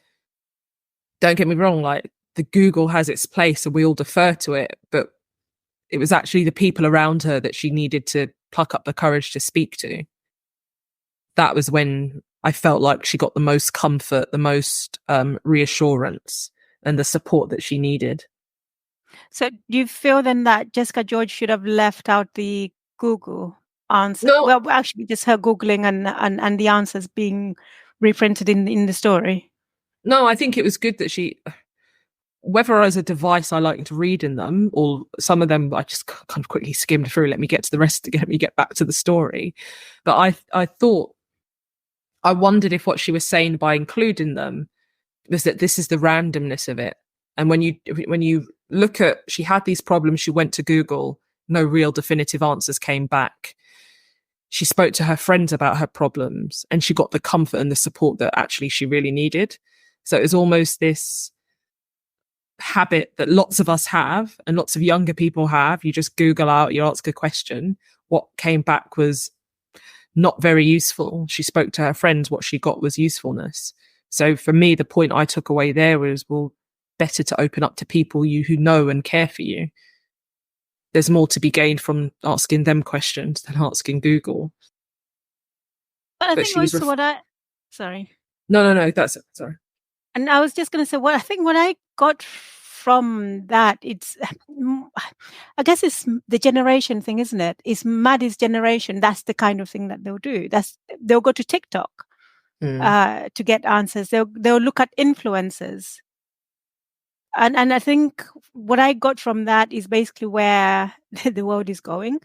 don't get me wrong, like the Google has its place and we all defer to it, but it was actually the people around her that she needed to pluck up the courage to speak to. That was when I felt like she got the most comfort, the most reassurance and the support that she needed. So do you feel then that Jessica George should have left out the Google answer? No. Well, actually just her Googling and the answers being reprinted in the story. No, I think it was good that she, whether as a device I liked reading them, or some of them I just kind of quickly skimmed through, let me get to the rest to get me get back to the story. But I wondered if what she was saying by including them was that this is the randomness of it. And when you look at, she had these problems, she went to Google, no real definitive answers came back. She spoke to her friends about her problems and she got the comfort and the support that actually she really needed. So it was almost this habit that lots of us have and lots of younger people have. You just Google out, you ask a question. What came back was not very useful. She spoke to her friends, what she got was usefulness. So for me, the point I took away there was, well, better to open up to people who know and care for you. There's more to be gained from asking them questions than asking Google. But I think also sorry. No, that's it. Sorry. And I was just going to say, what I got from that, I guess it's the generation thing, isn't it? It's Maddie's generation. That's the kind of thing that they'll do. They'll go to TikTok to get answers. They'll look at influencers. And I think what I got from that is basically where the world is going,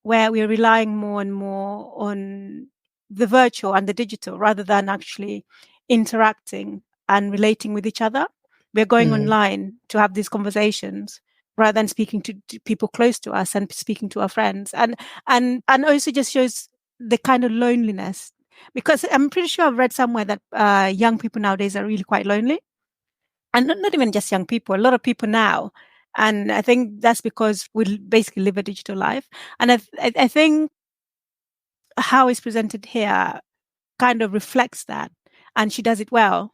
where we're relying more and more on the virtual and the digital rather than actually interacting and relating with each other. We're going online to have these conversations rather than speaking to people close to us and speaking to our friends. And also just shows the kind of loneliness, because I'm pretty sure I've read somewhere that young people nowadays are really quite lonely. And not even just young people, a lot of people now. And I think that's because we basically live a digital life. And I think how it's presented here kind of reflects that. And she does it well.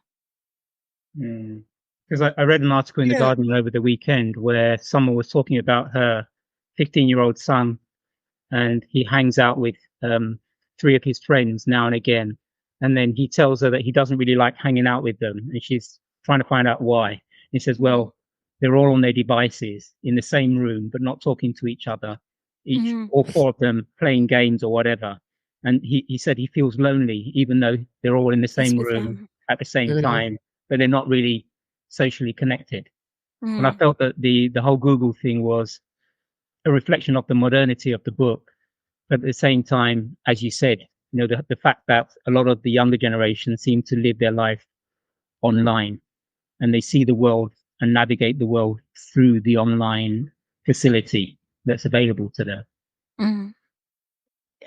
Because I read an article in The Guardian over the weekend where someone was talking about her 15-year-old son, and he hangs out with 3 of his friends now and again. And then he tells her that he doesn't really like hanging out with them. And she's trying to find out why. He says, well, they're all on their devices in the same room, but not talking to each other. All 4 of them playing games or whatever. And he said he feels lonely, even though they're all in the same room at the same time, but they're not really socially connected. And I felt that the whole Google thing was a reflection of the modernity of the book. But at the same time, as you said, the fact that a lot of the younger generation seem to live their life online, and they see the world and navigate the world through the online facility that's available to them.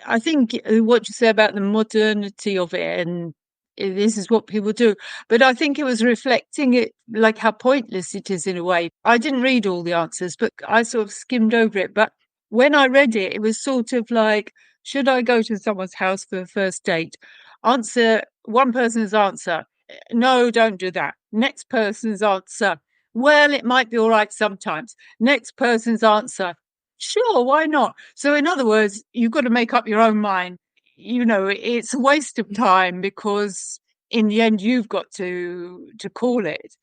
I think what you say about the modernity of it, and this is what people do, but I think it was reflecting it, like how pointless it is in a way. I didn't read all the answers, but I sort of skimmed over it. But when I read it, it was sort of like, should I go to someone's house for a first date? Answer, one person's answer, no, don't do that. Next person's answer, well, it might be all right sometimes. Next person's answer, sure, why not? So in other words, you've got to make up your own mind. it's a waste of time because in the end you've got to call it.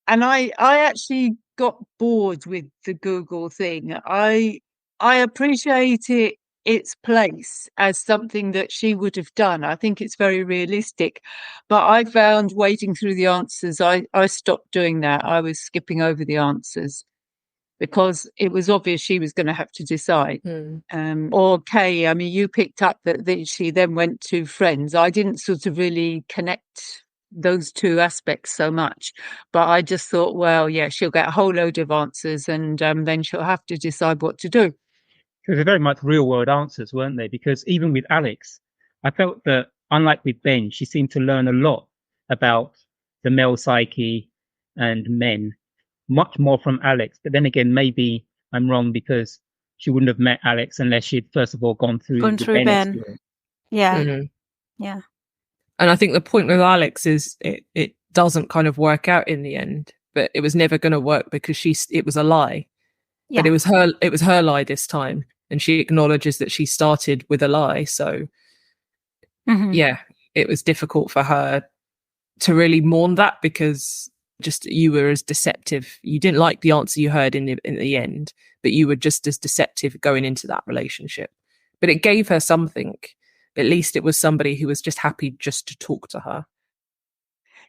And I actually got bored with the Google thing. I appreciate its place as something that she would have done. I think it's very realistic. But I found waiting through the answers, I stopped doing that. I was skipping over the answers because it was obvious she was going to have to decide. Or Kay, I mean, you picked up that she then went to Friends. I didn't sort of really connect those two aspects so much, but I just thought, well, yeah, she'll get a whole load of answers and then she'll have to decide what to do. So they're very much real world answers, weren't they? Because even with Alex, I felt that unlike with Ben, she seemed to learn a lot about the male psyche and men, much more from Alex. But then again, maybe I'm wrong because she wouldn't have met Alex unless she'd first of all gone through Ben experience. Yeah. Mm-hmm. Yeah. And I think the point with Alex is it doesn't kind of work out in the end, but it was never going to work because it was a lie. Yeah. But it was her lie this time, and she acknowledges that she started with a lie. So yeah, it was difficult for her to really mourn that because just you were as deceptive. You didn't like the answer you heard in the end, but you were just as deceptive going into that relationship. But it gave her something. At least it was somebody who was just happy just to talk to her.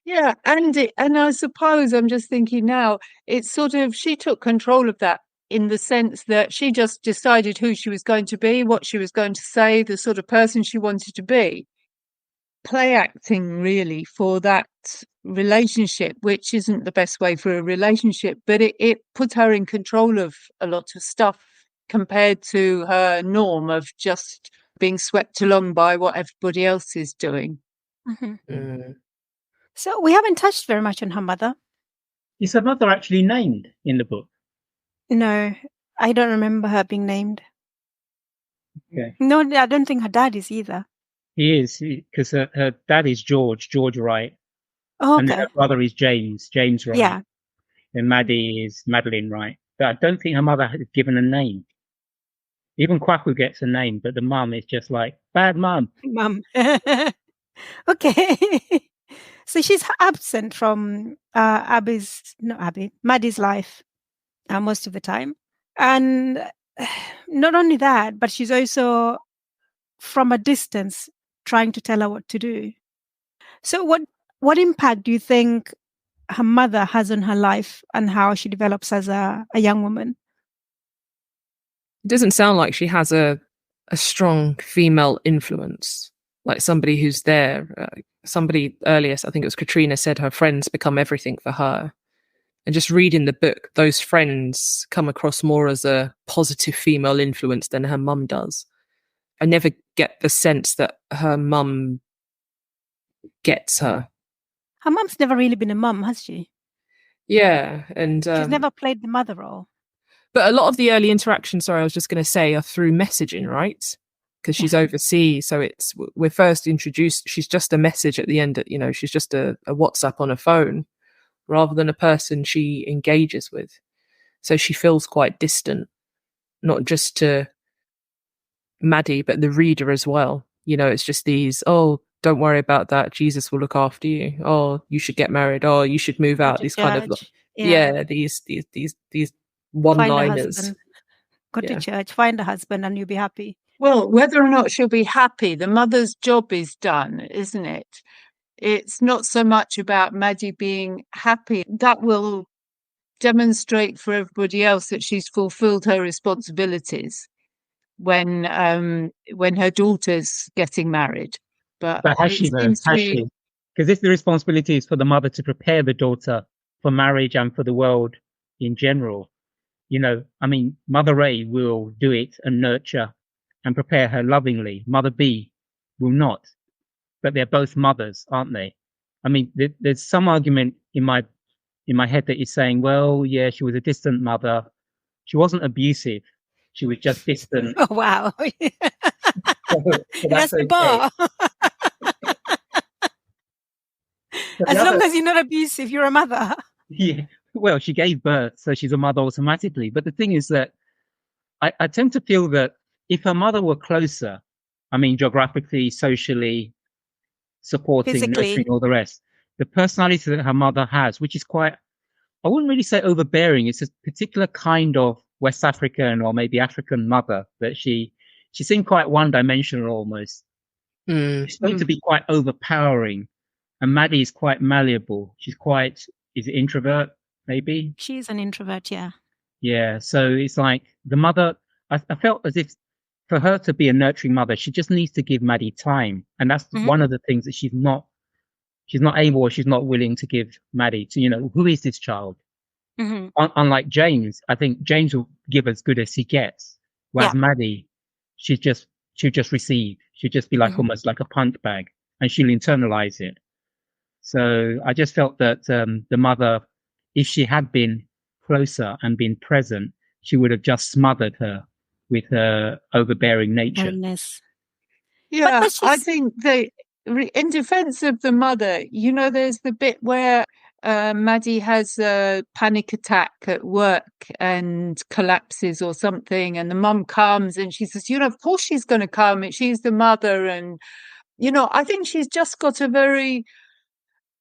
Yeah, and I suppose I'm just thinking now, it's sort of, she took control of that in the sense that she just decided who she was going to be, what she was going to say, the sort of person she wanted to be. Play acting really for that relationship, which isn't the best way for a relationship, but it put her in control of a lot of stuff compared to her norm of just being swept along by what everybody else is doing. So we haven't touched very much on her mother. Is her mother actually named in the book? No, I don't remember her being named. Okay. No, I don't think her dad is either. He is, because her dad is George Wright. Oh, okay. And her brother is James Wright. Yeah. And Maddie is Madeline Wright. But I don't think her mother has given a name. Even Kwaku gets a name, but the mum is just like, bad mum. Mum. Okay. So she's absent from Maddie's life most of the time. And not only that, but she's also from a distance trying to tell her what to do. So what impact do you think her mother has on her life and how she develops as a young woman? It doesn't sound like she has a strong female influence, like somebody who's there. Somebody earlier, I think it was Katrina, said her friends become everything for her. And just reading the book, those friends come across more as a positive female influence than her mum does. I never get the sense that her mum gets her. Her mum's never really been a mum, has she? Yeah, and she's never played the mother role. But a lot of the early interactions, I was just going to say, are through messaging, right? Because she's overseas, so we're first introduced. She's just a message at the end. She's just a WhatsApp on a phone, rather than a person she engages with. So she feels quite distant, not just to Maddie, but the reader as well. It's just these, oh, don't worry about that. Jesus will look after you. Oh, you should get married. Oh, you should move out. These kind of, these one-liners. Go to church, find a husband, and you'll be happy. Well, whether or not she'll be happy, the mother's job is done, isn't it? It's not so much about Maddie being happy. That will demonstrate for everybody else that she's fulfilled her responsibilities when her daughter's getting married. But has she though? Has she? Because if the responsibility is for the mother to prepare the daughter for marriage and for the world in general, Mother A will do it and nurture and prepare her lovingly. Mother B will not. But they're both mothers, aren't they? I mean, there's some argument in my head that is saying, well, yeah, she was a distant mother. She wasn't abusive. She was just distant. Oh, wow. so that's the bar. As long as you're not abusive, you're a mother. Yeah. Well, she gave birth, so she's a mother automatically. But the thing is that I tend to feel that if her mother were closer, I mean, geographically, socially, supporting, Physically. nurturing, all the rest. The personality that her mother has, which is quite, I wouldn't really say overbearing. It's a particular kind of West African or maybe African mother that she seemed quite one-dimensional almost. She's supposed to be quite overpowering, and Maddie is quite malleable. She's quite, is it introvert maybe? She's an introvert, yeah. Yeah. So it's like the mother. I felt as if for her to be a nurturing mother, she just needs to give Maddie time, and that's one of the things that she's not able or she's not willing to give Maddie to. Who is this child? Unlike James, I think James will give as good as he gets, whereas Maddie, she'll just receive. She'll just be like almost like a punt bag, and she'll internalize it. So I just felt that the mother, if she had been closer and been present, she would have just smothered her with her overbearing nature. Yeah, I think in defense of the mother, there's the bit where Maddie has a panic attack at work and collapses or something, and the mum comes and she says, of course she's going to come. She's the mother. And, I think she's just got a very,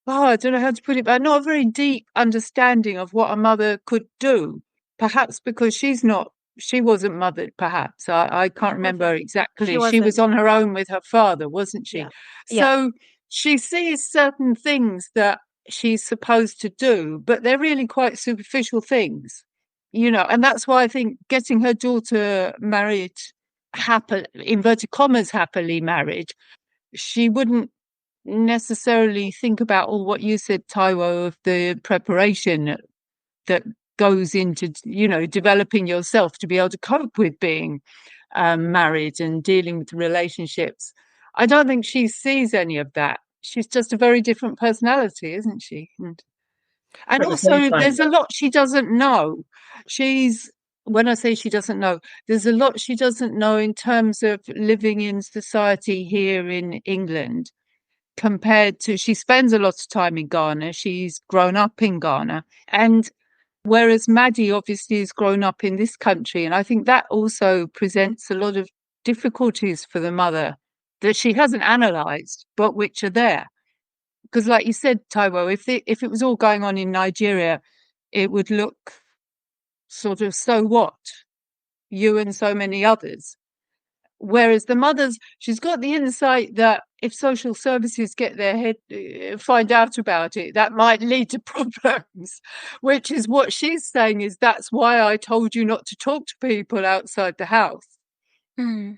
I don't know how to put it, but not a very deep understanding of what a mother could do. Perhaps because she wasn't mothered, perhaps. I can't remember exactly. She was on her own with her father, wasn't she? Yeah. So she sees certain things that she's supposed to do, but they're really quite superficial things, and that's why I think getting her daughter married, inverted commas, happily married, she wouldn't necessarily think about all what you said, Taiwo, of the preparation that goes into developing yourself to be able to cope with being married and dealing with relationships. I don't think she sees any of that. She's just a very different personality, isn't she? And also there's a lot she doesn't know. When I say she doesn't know, there's a lot she doesn't know in terms of living in society here in England, compared to, she spends a lot of time in Ghana. She's grown up in Ghana. And whereas Maddie obviously has grown up in this country. And I think that also presents a lot of difficulties for the mother that she hasn't analysed, but which are there. Because like you said, Taiwo, if it was all going on in Nigeria, it would look sort of, so what? You and so many others. Whereas the mother's, she's got the insight that if social services get their head, find out about it, that might lead to problems, which is what she's saying is, that's why I told you not to talk to people outside the house. She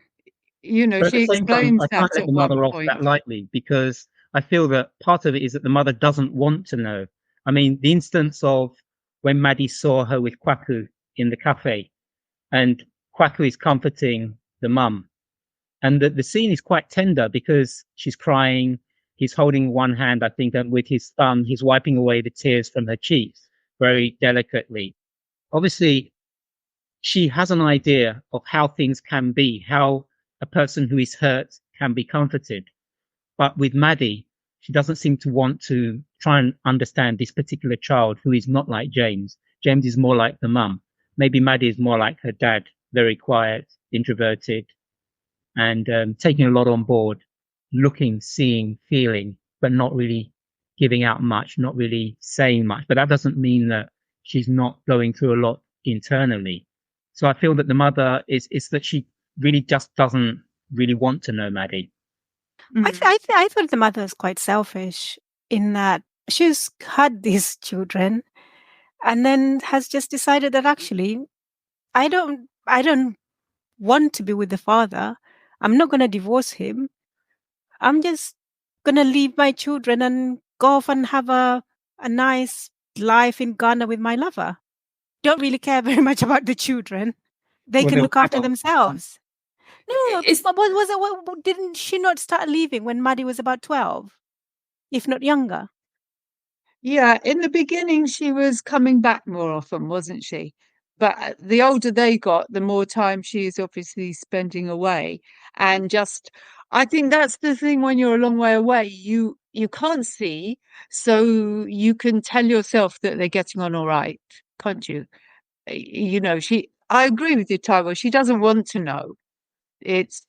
explains that. I can't let the mother off that lightly, because I feel that part of it is that the mother doesn't want to know. I mean, the instance of when Maddie saw her with Kwaku in the cafe, and Kwaku is comforting the mum. And the scene is quite tender because she's crying. He's holding one hand, I think, and with his thumb, he's wiping away the tears from her cheeks very delicately. Obviously, she has an idea of how things can be, how a person who is hurt can be comforted. But with Maddie, she doesn't seem to want to try and understand this particular child who is not like James. James is more like the mum. Maybe Maddie is more like her dad, very quiet, introverted, and taking a lot on board, looking, seeing, feeling, but not really giving out much, not really saying much. But that doesn't mean that she's not going through a lot internally. So I feel that the mother is that she really just doesn't really want to know Maddie. I thought the mother was quite selfish in that she's had these children and then has just decided that actually I don't want to be with the father. I'm not going to divorce him. I'm just going to leave my children and go off and have a nice life in Ghana with my lover. Don't really care very much about the children. They can look after themselves. No, didn't she not start leaving when Maddie was about 12, if not younger? Yeah, in the beginning, she was coming back more often, wasn't she? But the older they got, the more time she is obviously spending away. And just, I think that's the thing when you're a long way away, you can't see, so you can tell yourself that they're getting on all right, can't you? I agree with you, Taiwo. She doesn't want to know. It's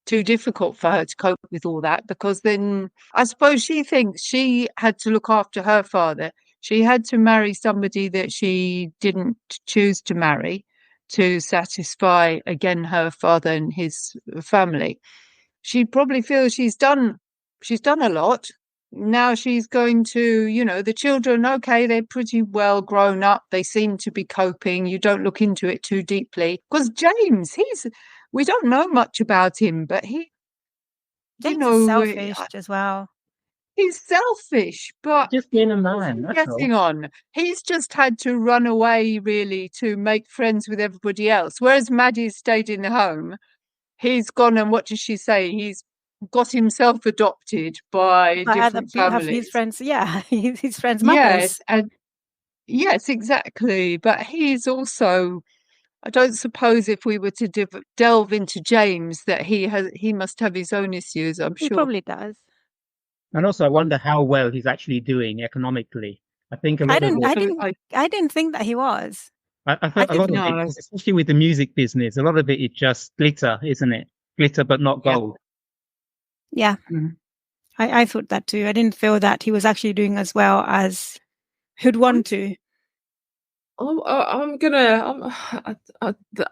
too difficult for her to cope with all that, because then I suppose she thinks she had to look after her father. She had to marry somebody that she didn't choose to marry to satisfy, again, her father and his family. She probably feels she's done a lot. Now she's going to, the children, okay, they're pretty well grown up. They seem to be coping. You don't look into it too deeply. Because James, we don't know much about him, but James is selfish as well. He's selfish, but just being a man. Getting on. He's just had to run away, really, to make friends with everybody else. Whereas Maddie stayed in the home. He's gone, and what does she say? He's got himself adopted by different families. His friends, his friends' mothers. Yes, exactly. But he's also, I don't suppose if we were to delve into James, that he must have his own issues, I'm sure. He probably does. And also, I wonder how well he's actually doing economically. I think I didn't think that he was. I thought a lot of it, especially with the music business, a lot of it is just glitter, isn't it? Glitter, but not gold. Yeah. Mm-hmm. I thought that too. I didn't feel that he was actually doing as well as he'd want to. I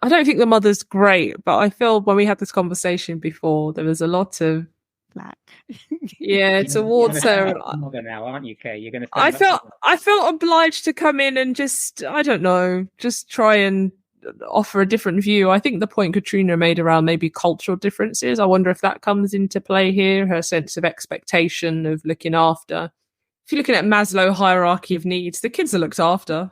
don't think the mother's great, but I feel when we had this conversation before, there was a lot of black. Towards her. Now, aren't you, Kay? You're gonna. I felt obliged to come in and just try and offer a different view. I think the point Katrina made around maybe cultural differences, I wonder if that comes into play here, her sense of expectation of looking after. If you're looking at Maslow hierarchy of needs, the kids are looked after.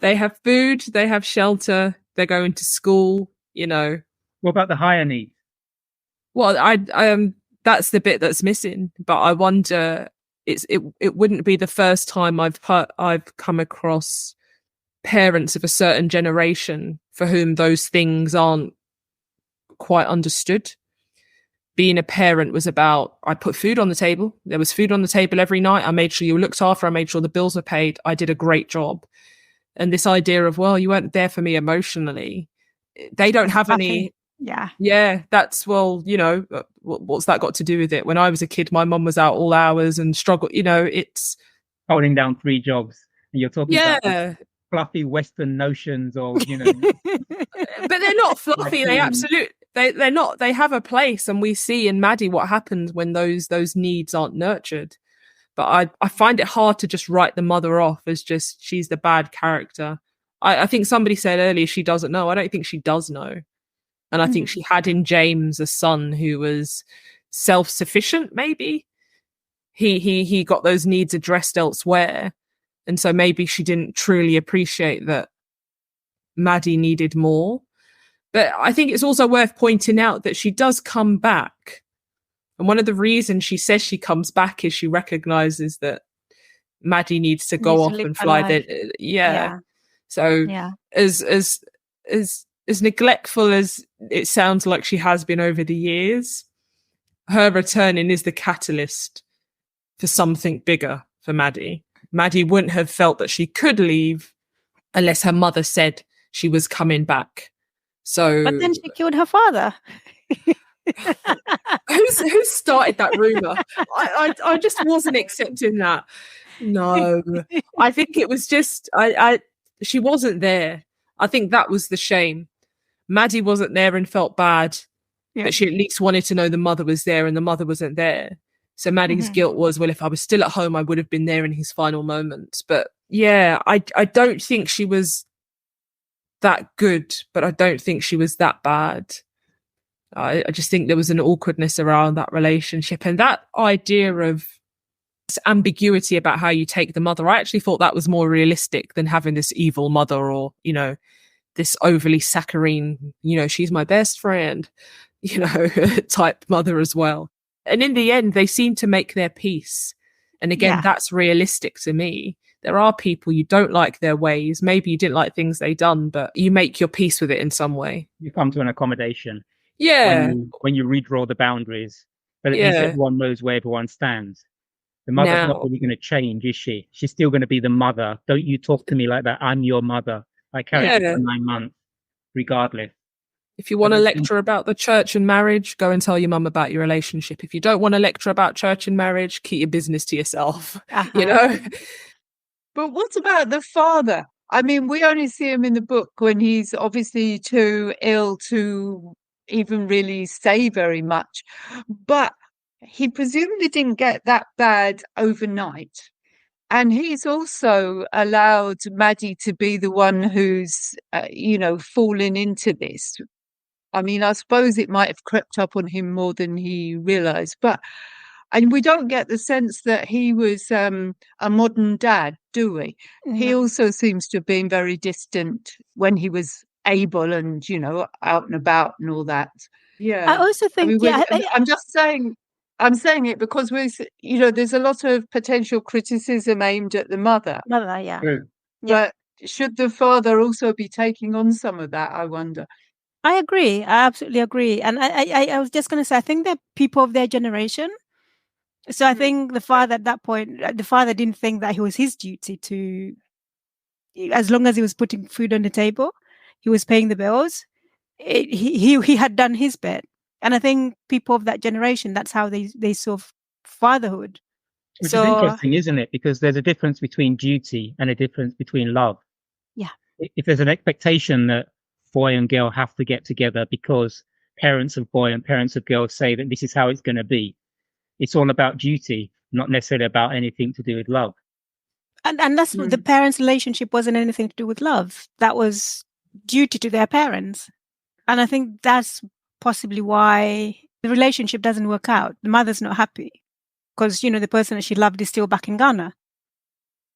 They have food, they have shelter, they're going to school, What about the higher needs? Well, I that's the bit that's missing, but I wonder it wouldn't be the first time I've come across parents of a certain generation for whom those things aren't quite understood. Being a parent was about, I put food on the table. There was food on the table every night. I made sure you were looked after. I made sure the bills were paid. I did a great job. And this idea of, well, you weren't there for me emotionally. They don't have any. Yeah. That's, well, what's that got to do with it? When I was a kid, my mum was out all hours and struggled. It's holding down 3 jobs. And you're talking about fluffy Western notions or, But they're not fluffy. They're not. They have a place, and we see in Maddie what happens when those needs aren't nurtured. But I find it hard to just write the mother off as just she's the bad character. I think somebody said earlier she doesn't know. I don't think she does know, and I think she had in James a son who was self-sufficient. Maybe he got those needs addressed elsewhere, and so maybe she didn't truly appreciate that Maddie needed more. But I think it's also worth pointing out that she does come back. And one of the reasons she says she comes back is she recognizes that Maddie needs to go off and fly there. Yeah. So as neglectful as it sounds like she has been over the years, her returning is the catalyst for something bigger for Maddie. Maddie wouldn't have felt that she could leave unless her mother said she was coming back. So, but then she killed her father. Who started that rumor? I just wasn't accepting that. No, I think it was just she wasn't there. I think that was the shame. Maddie wasn't there and felt bad, but she at least wanted to know the mother was there, and the mother wasn't there. So Maddie's guilt was, well, if I was still at home, I would have been there in his final moments. But yeah, I don't think she was that good, but I don't think she was that bad. I just think there was an awkwardness around that relationship, and that idea of ambiguity about how you take the mother. I actually thought that was more realistic than having this evil mother or, this overly saccharine, she's my best friend, type mother as well. And in the end, they seem to make their peace. And again, that's realistic to me. There are people you don't like their ways. Maybe you didn't like things they done, but you make your peace with it in some way. You come to an accommodation. Yeah. When you redraw the boundaries. But at least everyone knows where everyone stands. The mother's not really going to change, is she? She's still going to be the mother. Don't you talk to me like that. I'm your mother. I carried you for 9 months, regardless. If you want to lecture about the church and marriage, go and tell your mum about your relationship. If you don't want to lecture about church and marriage, keep your business to yourself. You know? But what about the father? I mean, we only see him in the book when he's obviously too ill to even really say very much. But he presumably didn't get that bad overnight. And he's also allowed Maddie to be the one who's, fallen into this. I mean, I suppose it might have crept up on him more than he realised. And we don't get the sense that he was a modern dad, do we? He also seems to have been very distant when he was able and, out and about and all that. Yeah. I also think, I'm saying it because there's a lot of potential criticism aimed at the mother. yeah. But should the father also be taking on some of that, I wonder? I agree. I absolutely agree. And I was just going to say, I think they're people of their generation. So I think the father at that point, the father didn't think that it was his duty to, as long as he was putting food on the table, he was paying the bills. He had done his bit. And I think people of that generation, that's how they saw fatherhood. Which is interesting, isn't it? Because there's a difference between duty and a difference between love. Yeah. If there's an expectation that boy and girl have to get together because parents of boy and parents of girl say that this is how it's going to be, it's all about duty, not necessarily about anything to do with love. And that's the parents' relationship wasn't anything to do with love. That was duty to their parents. And I think that's possibly why the relationship doesn't work out. The mother's not happy because, the person that she loved is still back in Ghana.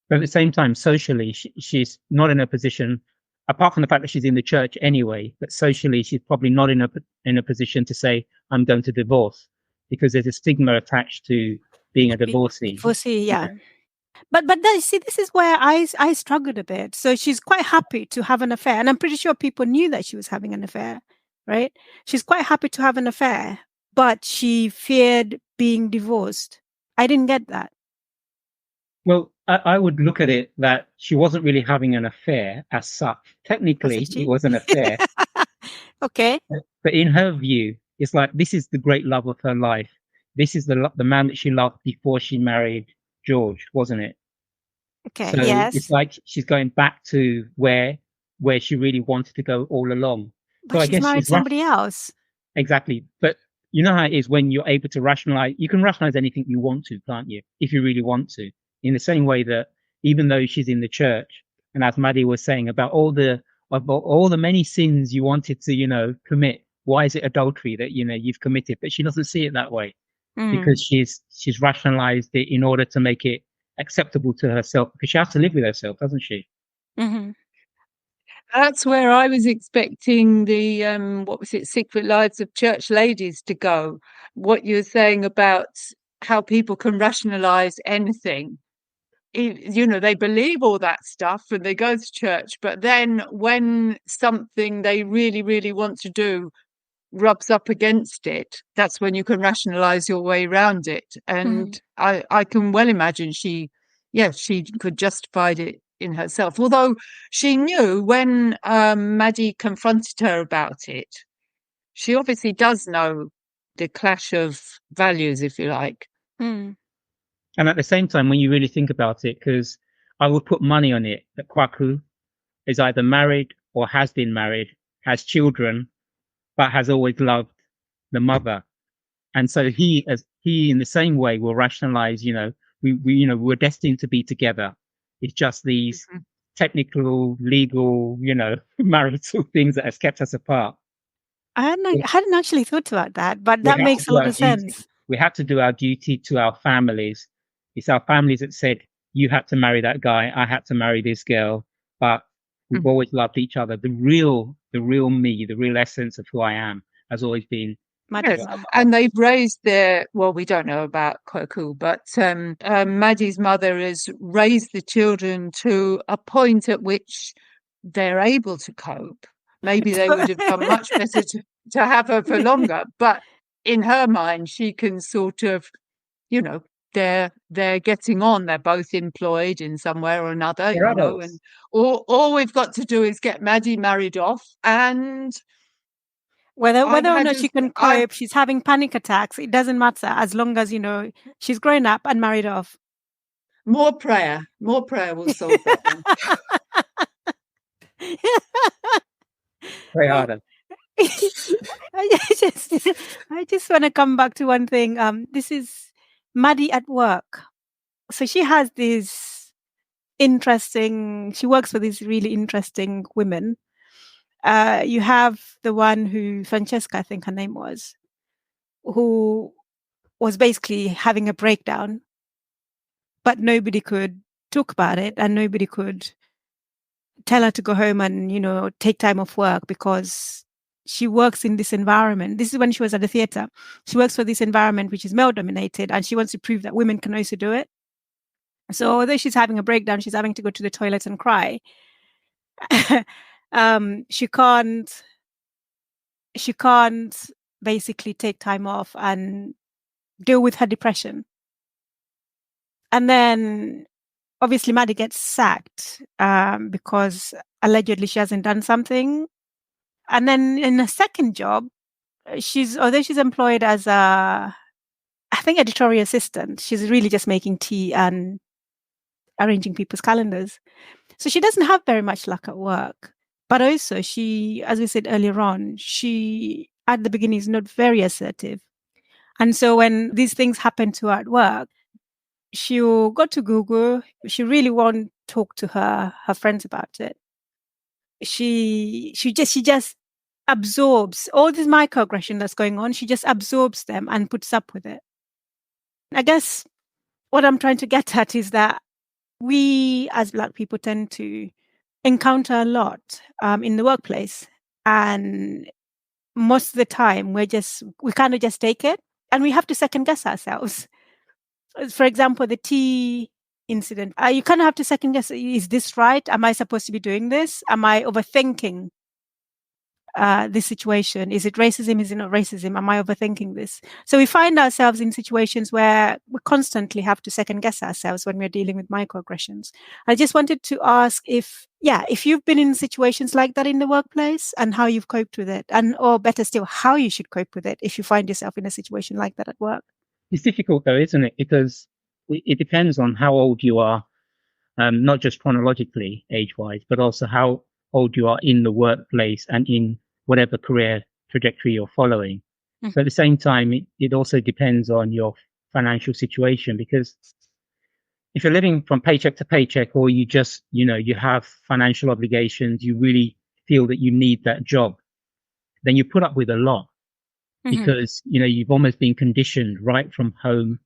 But at the same time, socially, she's not in a position, apart from the fact that she's in the church anyway, but socially, she's probably not in a position to say, I'm going to divorce, because there's a stigma attached to being a divorcee. Yeah. But this is where I struggled a bit. So she's quite happy to have an affair. And I'm pretty sure people knew that she was having an affair, right? She's quite happy to have an affair, but she feared being divorced. I didn't get that. Well, I would look at it that she wasn't really having an affair as such. Technically, it was an affair. Okay. But in her view, it's like, this is the great love of her life. This is the man that she loved before she married George, wasn't it? Okay. So yes. It's like she's going back to where she really wanted to go all along. But so she's married somebody else. Exactly. But you know how it is when you're able to rationalize. You can rationalize anything you want to, can't you? If you really want to. In the same way that even though she's in the church, and as Maddie was saying about all the many sins you wanted to, commit, why is it adultery that, you've committed? But she doesn't see it that way because she's rationalized it in order to make it acceptable to herself, because she has to live with herself, doesn't she? Mm-hmm. That's where I was expecting the Secret Lives of Church Ladies to go. What you're saying about how people can rationalize anything. They believe all that stuff and they go to church, but then when something they really, really want to do rubs up against it, that's when you can rationalize your way around it. And I can well imagine she could justify it in herself, although she knew when Maddie confronted her about it, she obviously does know the clash of values, if you like. And at the same time, when you really think about it, because I would put money on it that Kwaku is either married or has been married, has children, but has always loved the mother. And so he in the same way will rationalize, we're destined to be together. It's just these technical, legal, marital things that has kept us apart. I hadn't actually thought about that, but that makes a lot of sense. We had to do our duty to our families. It's our families that said, you had to marry that guy, I had to marry this girl, but we've always loved each other. The real me, the real essence of who I am has always been. Yes. And they've raised we don't know about Kwaku, but Maddie's mother has raised the children to a point at which they're able to cope. Maybe they would have done much better to have her for longer, but in her mind, she can sort of, they're getting on. They're both employed in somewhere or another, and all we've got to do is get Maddie married off, and Whether I've or had not a, she can I've, cope, she's having panic attacks, it doesn't matter as long as, she's grown up and married off. more prayer will solve that one. Very hard. I just want to come back to one thing. This is Maddie at work. So she has these she works for these really interesting women. You have the one who, Francesca, I think her name was, who was basically having a breakdown, but nobody could talk about it and nobody could tell her to go home and, take time off work because she works in this environment. This is when she was at the theatre. She works for this environment which is male dominated and she wants to prove that women can also do it. So although she's having a breakdown, she's having to go to the toilet and cry. She can't basically take time off and deal with her depression. And then obviously Maddie gets sacked because allegedly she hasn't done something. And then in a second job, although she's employed as I think editorial assistant, she's really just making tea and arranging people's calendars. So she doesn't have very much luck at work. But also she, as we said earlier on, she at the beginning is not very assertive. And so when these things happen to her at work, she'll go to Google. She really won't talk to her friends about it. She just absorbs all this microaggression that's going on. She just absorbs them and puts up with it. I guess what I'm trying to get at is that we as Black people tend to encounter a lot in the workplace. And most of the time we kind of just take it and we have to second guess ourselves. For example, the tea incident, you kind of have to second guess, is this right? Am I supposed to be doing this? Am I overthinking this situation? Is it racism? Is it not racism? Am I overthinking this? So we find ourselves in situations where we constantly have to second guess ourselves when we're dealing with microaggressions. I just wanted to ask if you've been in situations like that in the workplace and how you've coped with it, or better still, how you should cope with it if you find yourself in a situation like that at work. It's difficult though, isn't it? Because it depends on how old you are, not just chronologically age-wise, but also how old you are in the workplace and in whatever career trajectory you're following. Mm-hmm. But at the same time, it also depends on your financial situation, because if you're living from paycheck to paycheck, or you just, you have financial obligations, you really feel that you need that job, then you put up with a lot. Mm-hmm. Because, you've almost been conditioned right from home.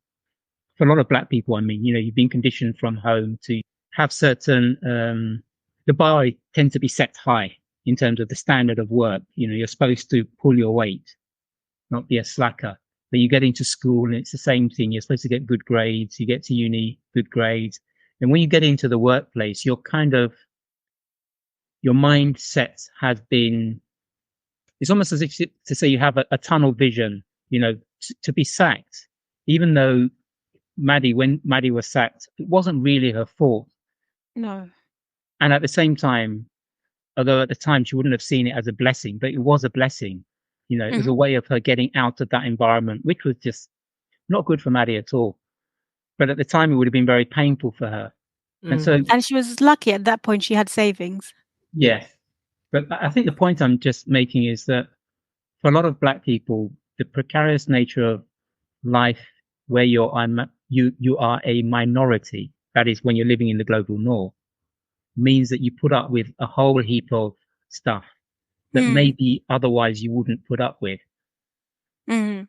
For a lot of Black people, you've been conditioned from home to have certain, the bar tends to be set high in terms of the standard of work. You're supposed to pull your weight, not be a slacker. But you get into school and it's the same thing. You're supposed to get good grades. You get to uni, good grades. And when you get into the workplace, your mindset has been, it's almost as if to say you have a tunnel vision, to be sacked, even though when Maddie was sacked, it wasn't really her fault. No. And at the same time, although at the time she wouldn't have seen it as a blessing, but it was a blessing. It was a way of her getting out of that environment, which was just not good for Maddie at all. But at the time, it would have been very painful for her. And she was lucky at that point, she had savings. Yes. But I think the point I'm just making is that for a lot of Black people, the precarious nature of life where you are a minority, that is when you're living in the global north, means that you put up with a whole heap of stuff that maybe otherwise you wouldn't put up with. And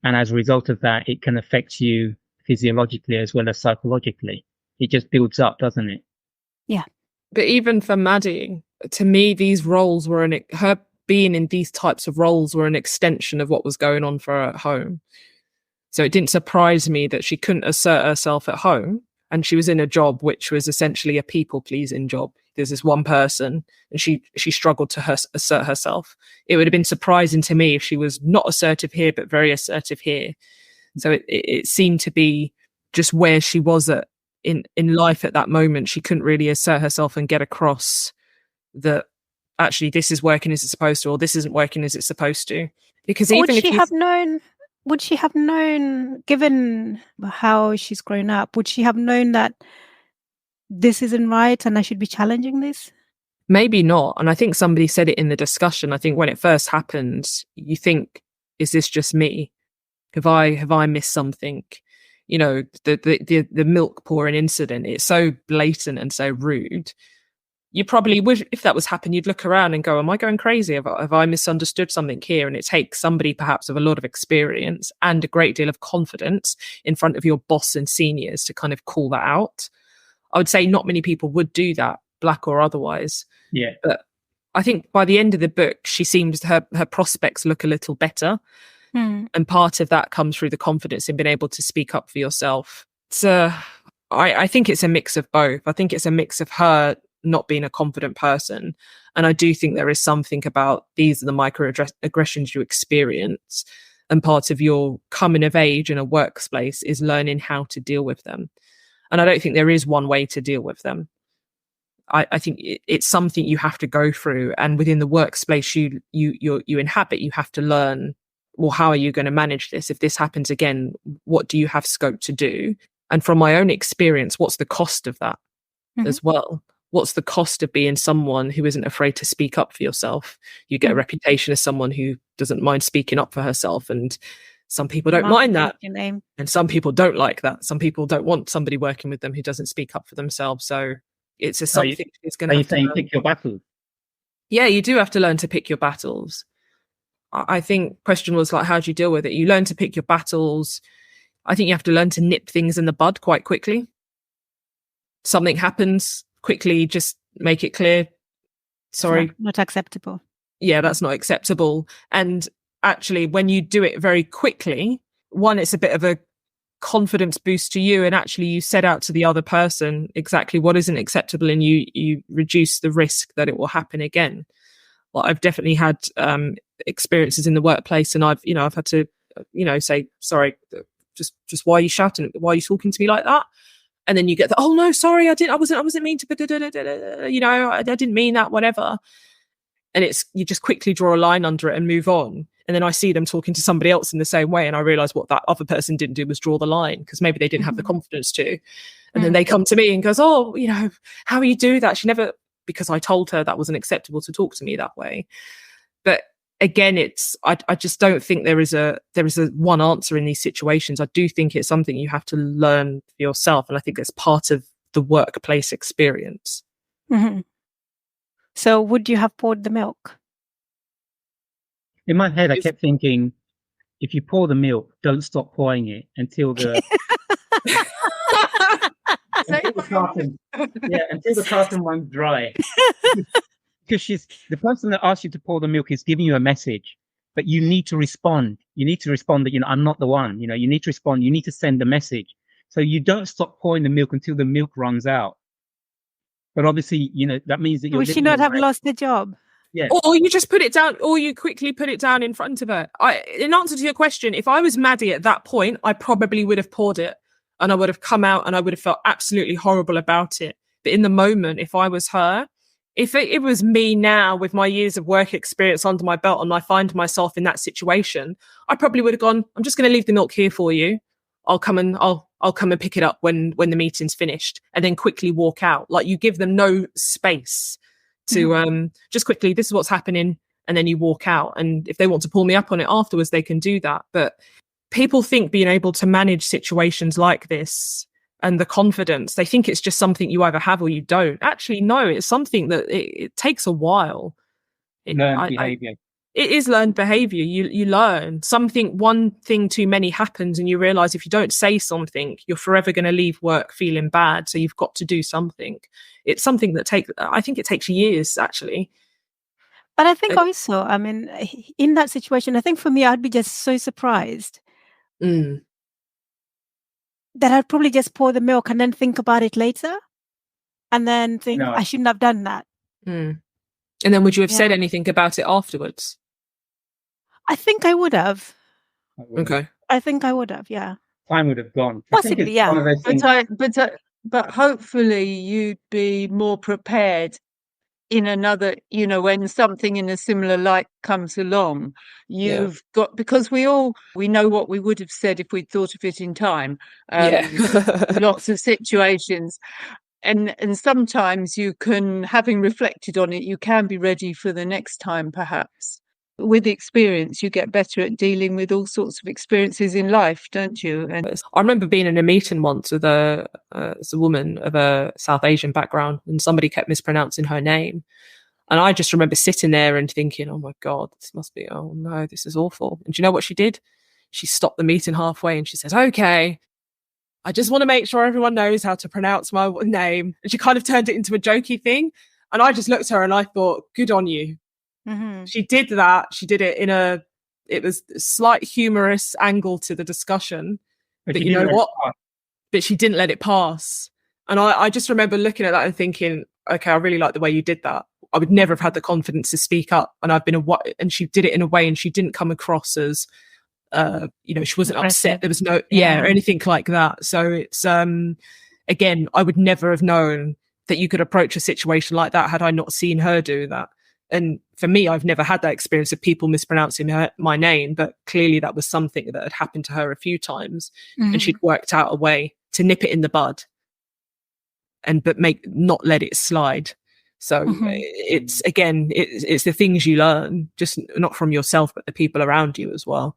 as a result of that, it can affect you physiologically as well as psychologically. It just builds up, doesn't it? Yeah. But even for Maddie, to me, these roles were her being in these types of roles were an extension of what was going on for her at home. So it didn't surprise me that she couldn't assert herself at home, and she was in a job which was essentially a people-pleasing job. There's this one person, and she struggled to assert herself. It would have been surprising to me if she was not assertive here, but very assertive here. So it seemed to be just where she was in life at that moment. She couldn't really assert herself and get across that actually this is working as it's supposed to, or this isn't working as it's supposed to. Because would even if she you have known? Would she have known, given how she's grown up? Would she have known that this isn't right and I should be challenging this? Maybe not. And I think somebody said it in the discussion. I think when it first happened, you think, is this just me? Have I missed something? You know, the milk pouring incident, it's so blatant and so rude. You probably would, if that was happening, you'd look around and go, am I going crazy? Have I misunderstood something here? And it takes somebody perhaps with a lot of experience and a great deal of confidence in front of your boss and seniors to kind of call that out. I would say not many people would do that, black or otherwise. Yeah. But I think by the end of the book, she seems her prospects look a little better. And part of that comes through the confidence in being able to speak up for yourself. So I think it's a mix of both. I think it's a mix of her not being a confident person. And I do think there is something about these are the microaggressions you experience. And part of your coming of age in a workplace is learning how to deal with them. And I don't think there is one way to deal with them. I think it's something you have to go through. And within the workplace you inhabit, you have to learn, well, how are you going to manage this? If this happens again, what do you have scope to do? And from my own experience, what's the cost of that as well? What's the cost of being someone who isn't afraid to speak up for yourself? You get a reputation as someone who doesn't mind speaking up for herself. And some people don't mind that. And some people don't like that. Some people don't want somebody working with them who doesn't speak up for themselves. So it's just something it's going to have to learn. Pick your battles. Yeah, you do have to learn to pick your battles. I think question was like, how do you deal with it? You learn to pick your battles. I think you have to learn to nip things in the bud quite quickly. Something happens, quickly just make it clear. Sorry. Not acceptable. Yeah, that's not acceptable. And actually, when you do it very quickly, one, it's a bit of a confidence boost to you. And actually, you set out to the other person exactly what isn't acceptable, and you reduce the risk that it will happen again. Well, I've definitely had experiences in the workplace, and I've had to, say, sorry, just why are you shouting? Why are you talking to me like that? And then you get the, oh no, sorry, I wasn't mean to, I didn't mean that, whatever. And you just quickly draw a line under it and move on. And then I see them talking to somebody else in the same way, and I realize what that other person didn't do was draw the line, because maybe they didn't have the confidence to. And then they come to me and goes, oh, how you do that? She never, because I told her that wasn't acceptable to talk to me that way. But again, I just don't think there is a one answer in these situations. I do think it's something you have to learn for yourself, and I think it's part of the workplace experience. So would you have poured the milk? In my head, I kept thinking, if you pour the milk, don't stop pouring it until the until the carton runs dry. Because the person that asked you to pour the milk is giving you a message, but you need to respond. You need to respond that, I'm not the one. You need to respond. You need to send the message. So you don't stop pouring the milk until the milk runs out. But obviously, that means that you're. Would she not have lost the job? Yeah. Or you just put it down, or you quickly put it down in front of her. In answer to your question, if I was Maddie at that point, I probably would have poured it, and I would have come out and I would have felt absolutely horrible about it. But in the moment, if I was her, if it was me now with my years of work experience under my belt and I find myself in that situation, I probably would have gone, I'm just going to leave the milk here for you. I'll come and pick it up when the meeting's finished, and then quickly walk out. Like, you give them no space to just quickly, this is what's happening, and then you walk out. And if they want to pull me up on it afterwards, they can do that. But people think being able to manage situations like this and the confidence, they think it's just something you either have or you don't. Actually, no, it's something that it takes a while. Learned behavior. It is learned behavior. You learn something. One thing too many happens, and you realize if you don't say something, you're forever going to leave work feeling bad. So you've got to do something. It's something that I think it takes years, actually. But I think also, in that situation, I think for me, I'd be just so surprised that I'd probably just pour the milk and then think about it later, and then think, I shouldn't have done that. And then would you have said anything about it afterwards? I think I would have. Okay. I think I would have, yeah. Time would have gone. Possibly, yeah. But hopefully you'd be more prepared in another, when something in a similar light comes along, you've got, because we know what we would have said if we'd thought of it in time. Lots of situations. And sometimes you can, having reflected on it, you can be ready for the next time, perhaps. With experience, you get better at dealing with all sorts of experiences in life, don't you? And I remember being in a meeting once with a woman of a South Asian background, and somebody kept mispronouncing her name. And I just remember sitting there and thinking, oh my God, this must be, oh no, this is awful. And do you know what she did? She stopped the meeting halfway and she said, okay, I just want to make sure everyone knows how to pronounce my name. And she kind of turned it into a jokey thing. And I just looked at her and I thought, good on you. Mm-hmm. She did that. She did it it was a slight humorous angle to the discussion. But you know what? But she didn't let it pass. And I just remember looking at that and thinking, okay, I really like the way you did that. I would never have had the confidence to speak up. And and she did it in a way, and she didn't come across as, she wasn't upset. There was no, or anything like that. So it's, again, I would never have known that you could approach a situation like that had I not seen her do that. And for me, I've never had that experience of people mispronouncing my name, but clearly that was something that had happened to her a few times, and she'd worked out a way to nip it in the bud, but not let it slide. So it's the things you learn, just not from yourself, but the people around you as well.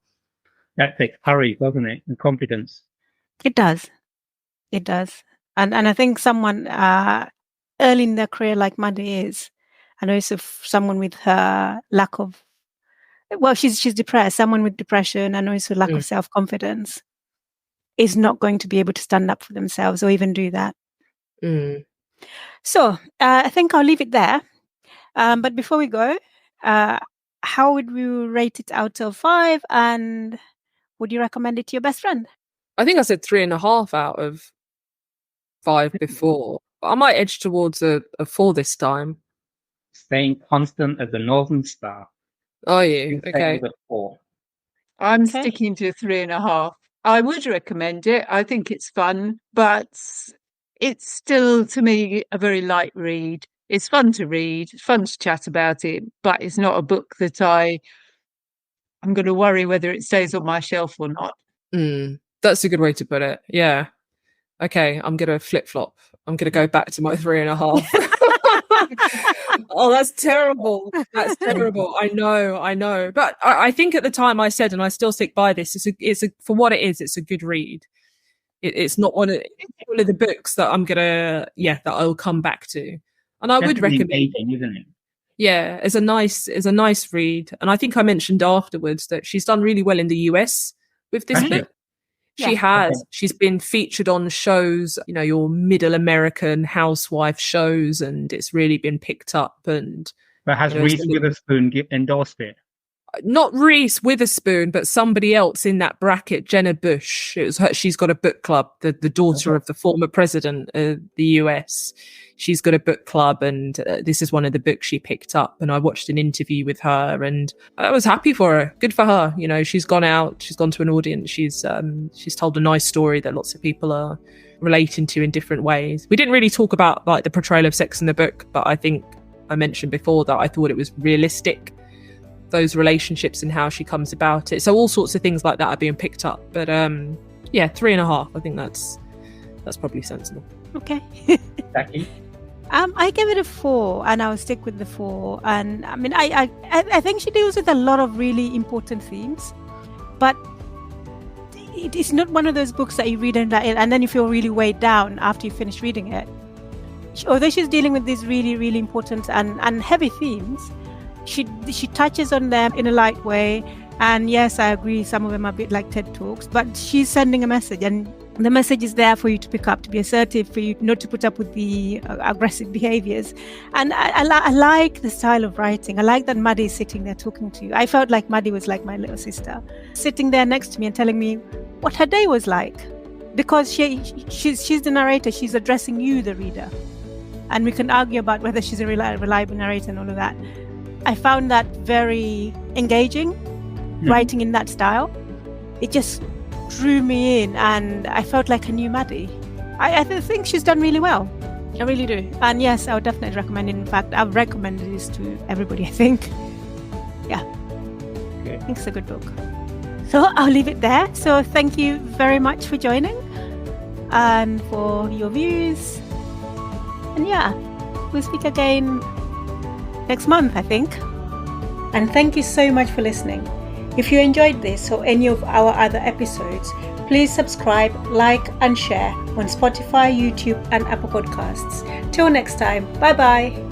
That takes courage, doesn't it? And confidence. It does. And I think someone early in their career like Maddie is, and also someone with her lack of, she's depressed, someone with depression and also lack of self-confidence is not going to be able to stand up for themselves or even do that. So I think I'll leave it there. But before we go, how would we rate it out of 5? And would you recommend it to your best friend? I think I said 3.5 out of 5 before. I might edge towards a 4 this time. Staying constant as the Northern Star. Are you? Okay. 4. I'm sticking to 3.5. I would recommend it. I think it's fun, but it's still, to me, a very light read. It's fun to read, it's fun to chat about it, but it's not a book that I'm going to worry whether it stays on my shelf or not. That's a good way to put it. Yeah. Okay, I'm going to flip-flop. I'm going to go back to my 3.5. Oh, that's terrible. That's terrible. I know. But I think at the time I said, and I still stick by this, it's for what it is, it's a good read. It's not one of the books that I'm that I'll come back to. And I would recommend it, isn't it? Yeah, it's a nice read. And I think I mentioned afterwards that she's done really well in the US with this book. She has. Okay. She's been featured on shows, your middle American housewife shows, and it's really been picked up. But has Reese Witherspoon endorsed it? Not Reese Witherspoon, but somebody else in that bracket, Jenna Bush. It was her. She's got a book club, the daughter of the former president of the US. She's got a book club, and this is one of the books she picked up. And I watched an interview with her, and I was happy for her. Good for her. She's gone out, she's gone to an audience. She's told a nice story that lots of people are relating to in different ways. We didn't really talk about the portrayal of sex in the book, but I think I mentioned before that I thought it was realistic, those relationships and how she comes about it. So all sorts of things like that are being picked up. But 3.5. I think that's probably sensible. Okay. Becky? I give it a 4, and I'll stick with the 4. And I mean, I think she deals with a lot of really important themes, but it is not one of those books that you read and then you feel really weighed down after you finish reading it. Although she's dealing with these really, really important and heavy themes, she touches on them in a light way. And yes, I agree, some of them are a bit like TED Talks, but she's sending a message, and the message is there for you to pick up, to be assertive, for you not to put up with the aggressive behaviors. And I like the style of writing. I like that Maddie is sitting there talking to you. I felt like Maddie was like my little sister, sitting there next to me and telling me what her day was like, because she's the narrator. She's addressing you, the reader, and we can argue about whether she's a reliable narrator and all of that. I found that very engaging. Writing in that style, it just drew me in, and I felt like I knew Maddie. I think she's done really well. I really do. And yes, I would definitely recommend it. In fact, I've recommended this to everybody, I think. Yeah. Okay. I think it's a good book. So I'll leave it there. So thank you very much for joining and for your views. And yeah, we'll speak again next month, I think. And thank you so much for listening. If you enjoyed this or any of our other episodes, please subscribe, like, and share on Spotify, YouTube, and Apple Podcasts. Till next time, bye-bye.